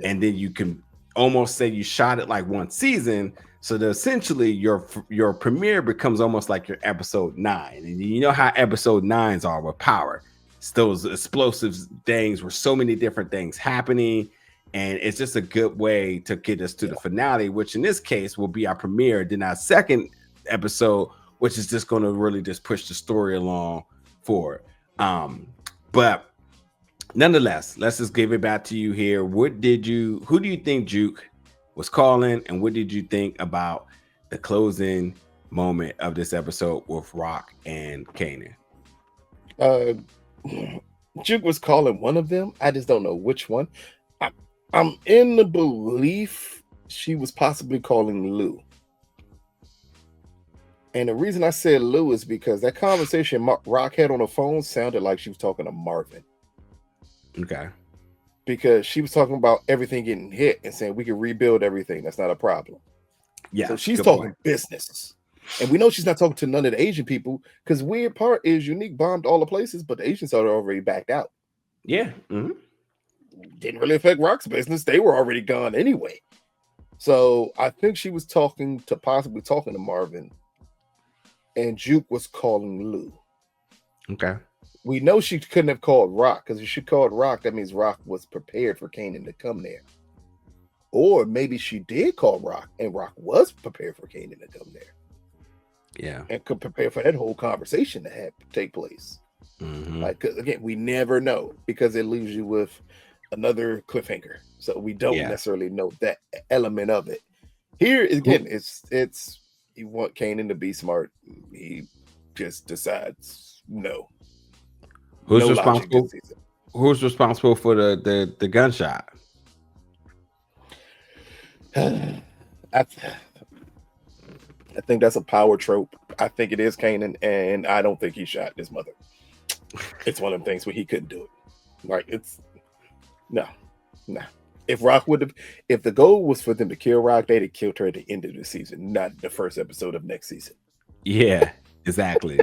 And then you can almost say you shot it like one season. So that essentially your premiere becomes almost like your episode 9. And you know how episode 9s are with Power. It's those explosive things where so many different things happening. And it's just a good way to get us to the finale, which in this case will be our premiere. Then our second episode, which is just going to really just push the story along forward. But nonetheless, let's just give it back to you here. Who do you think Juke was calling, and what did you think about the closing moment of this episode with Rock and Kanan? Juke was calling one of them. I just don't know which one. I'm in the belief she was possibly calling Lou. And the reason I said Lou is because that conversation Rock had on the phone sounded like she was talking to Marvin. Okay. Because she was talking about everything getting hit and saying we can rebuild everything. That's not a problem. Yeah. So she's talking business. And we know she's not talking to none of the Asian people, because weird part is Unique bombed all the places, but the Asians are already backed out. Yeah. Mm-hmm. Didn't really affect Rock's business. They were already gone anyway. So I think she was possibly talking to Marvin, and Juke was calling Lou. Okay. We know she couldn't have called Rock, because if she called Rock, that means Rock was prepared for Kanan to come there. Or maybe she did call Rock, and Rock was prepared for Kanan to come there. Yeah. And could prepare for that whole conversation to take place. Mm-hmm. Like, again, we never know, because it leaves you with another cliffhanger. So we don't necessarily know that element of it. Here, again, it's you want Kanan to be smart. He just decides no. Who's responsible for the gunshot? I think that's a power trope. I think it is Kanan, and I don't think he shot his mother. It's one of the things where he couldn't do it. Like, it's no. If the goal was for them to kill Rock, they'd have killed her at the end of the season, not the first episode of next season. Yeah, exactly.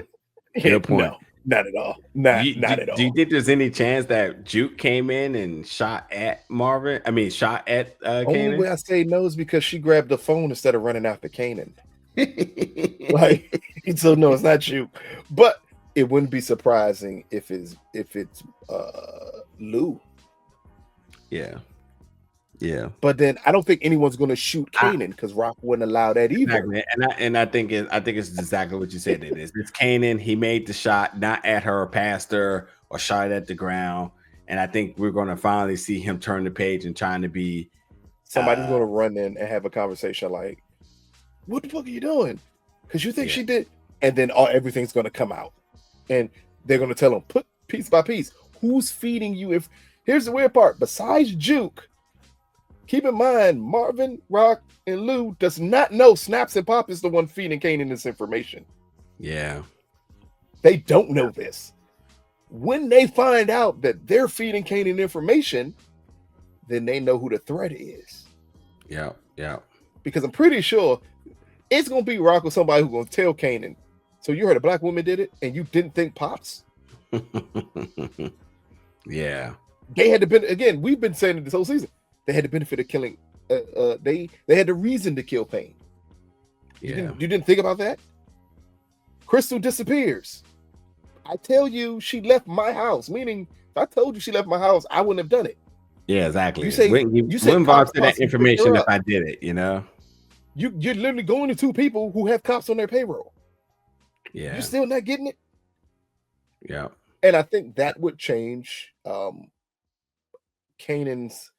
Good point. No, not at all. Not at all. Do you think there's any chance that Juke came in and shot at Marvin? I mean, shot at Kanan? Only way I say no is because she grabbed the phone instead of running after Kanan. Like, so no, it's not Juke. But it wouldn't be surprising if it's Lou. Yeah. But then I don't think anyone's going to shoot Kanan, because Rock wouldn't allow that either. Exactly. I think it's exactly what you said. It is. It's Kanan. He made the shot, not at her, past her, or shot at the ground. And I think we're going to finally see him turn the page and trying to be. Somebody's going to run in and have a conversation like, "What the fuck are you doing? Because you think she did?" And then everything's going to come out, and they're going to tell him, put piece by piece, who's feeding you. If here's the weird part, besides Juke, Keep in mind, Marvin, Rock, and Lou does not know Snaps and Pop is the one feeding Kanan this information. Yeah. They don't know this. When they find out that they're feeding Kanan information, then they know who the threat is. Yeah, yeah. Because I'm pretty sure it's gonna be Rock or somebody who's gonna tell Kanan. So you heard a black woman did it, and you didn't think Pops? Yeah. They had to benefit. Again, we've been saying it this whole season. They had the benefit of killing. They had the reason to kill Pain. Yeah. You didn't think about that? Crystal disappears. I tell you, she left my house. Meaning, if I told you she left my house, I wouldn't have done it. Yeah, exactly. You say wouldn't volunteer that information if I did it, you know? You're literally going to two people who have cops on their payroll. Yeah. You're still not getting it? Yeah. And I think that would change Kanan's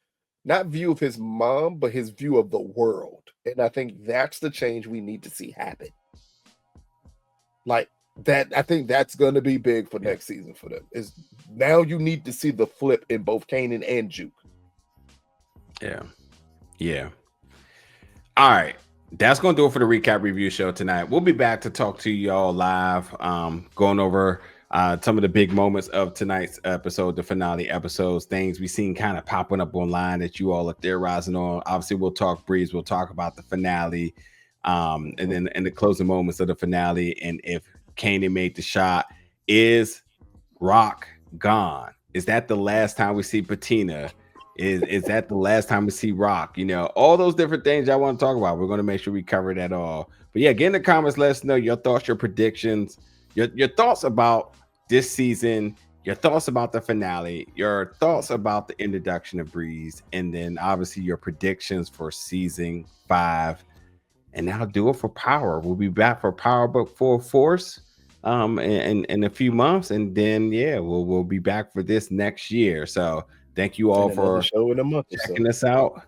not view of his mom, but his view of the world. And I think that's the change we need to see happen. Like that, I think that's going to be big for next season for them. Is now you need to see the flip in both Kanan and Juke. Yeah. Yeah. All right. That's going to do it for the recap review show tonight. We'll be back to talk to y'all live, going over some of the big moments of tonight's episode, the finale episodes, things we've seen kind of popping up online that you all are theorizing on. Obviously, we'll talk Breeze. We'll talk about the finale, and then in the closing moments of the finale. And if Kanan made the shot, is Rock gone? Is that the last time we see Patina? Is that the last time we see Rock? You know, all those different things I want to talk about. We're going to make sure we cover that all. But yeah, get in the comments. Let us know your thoughts, your predictions, your thoughts about this season, your thoughts about the finale, your thoughts about the introduction of Breeze, and then obviously your predictions for season 5. And now do it for Power. We'll be back for Power Book 4 Force in a few months, and then we'll be back for this next year. So thank you all for checking us out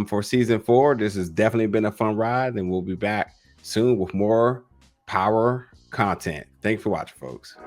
for season 4. This has definitely been a fun ride, and we'll be back soon with more Power content. Thanks for watching, folks.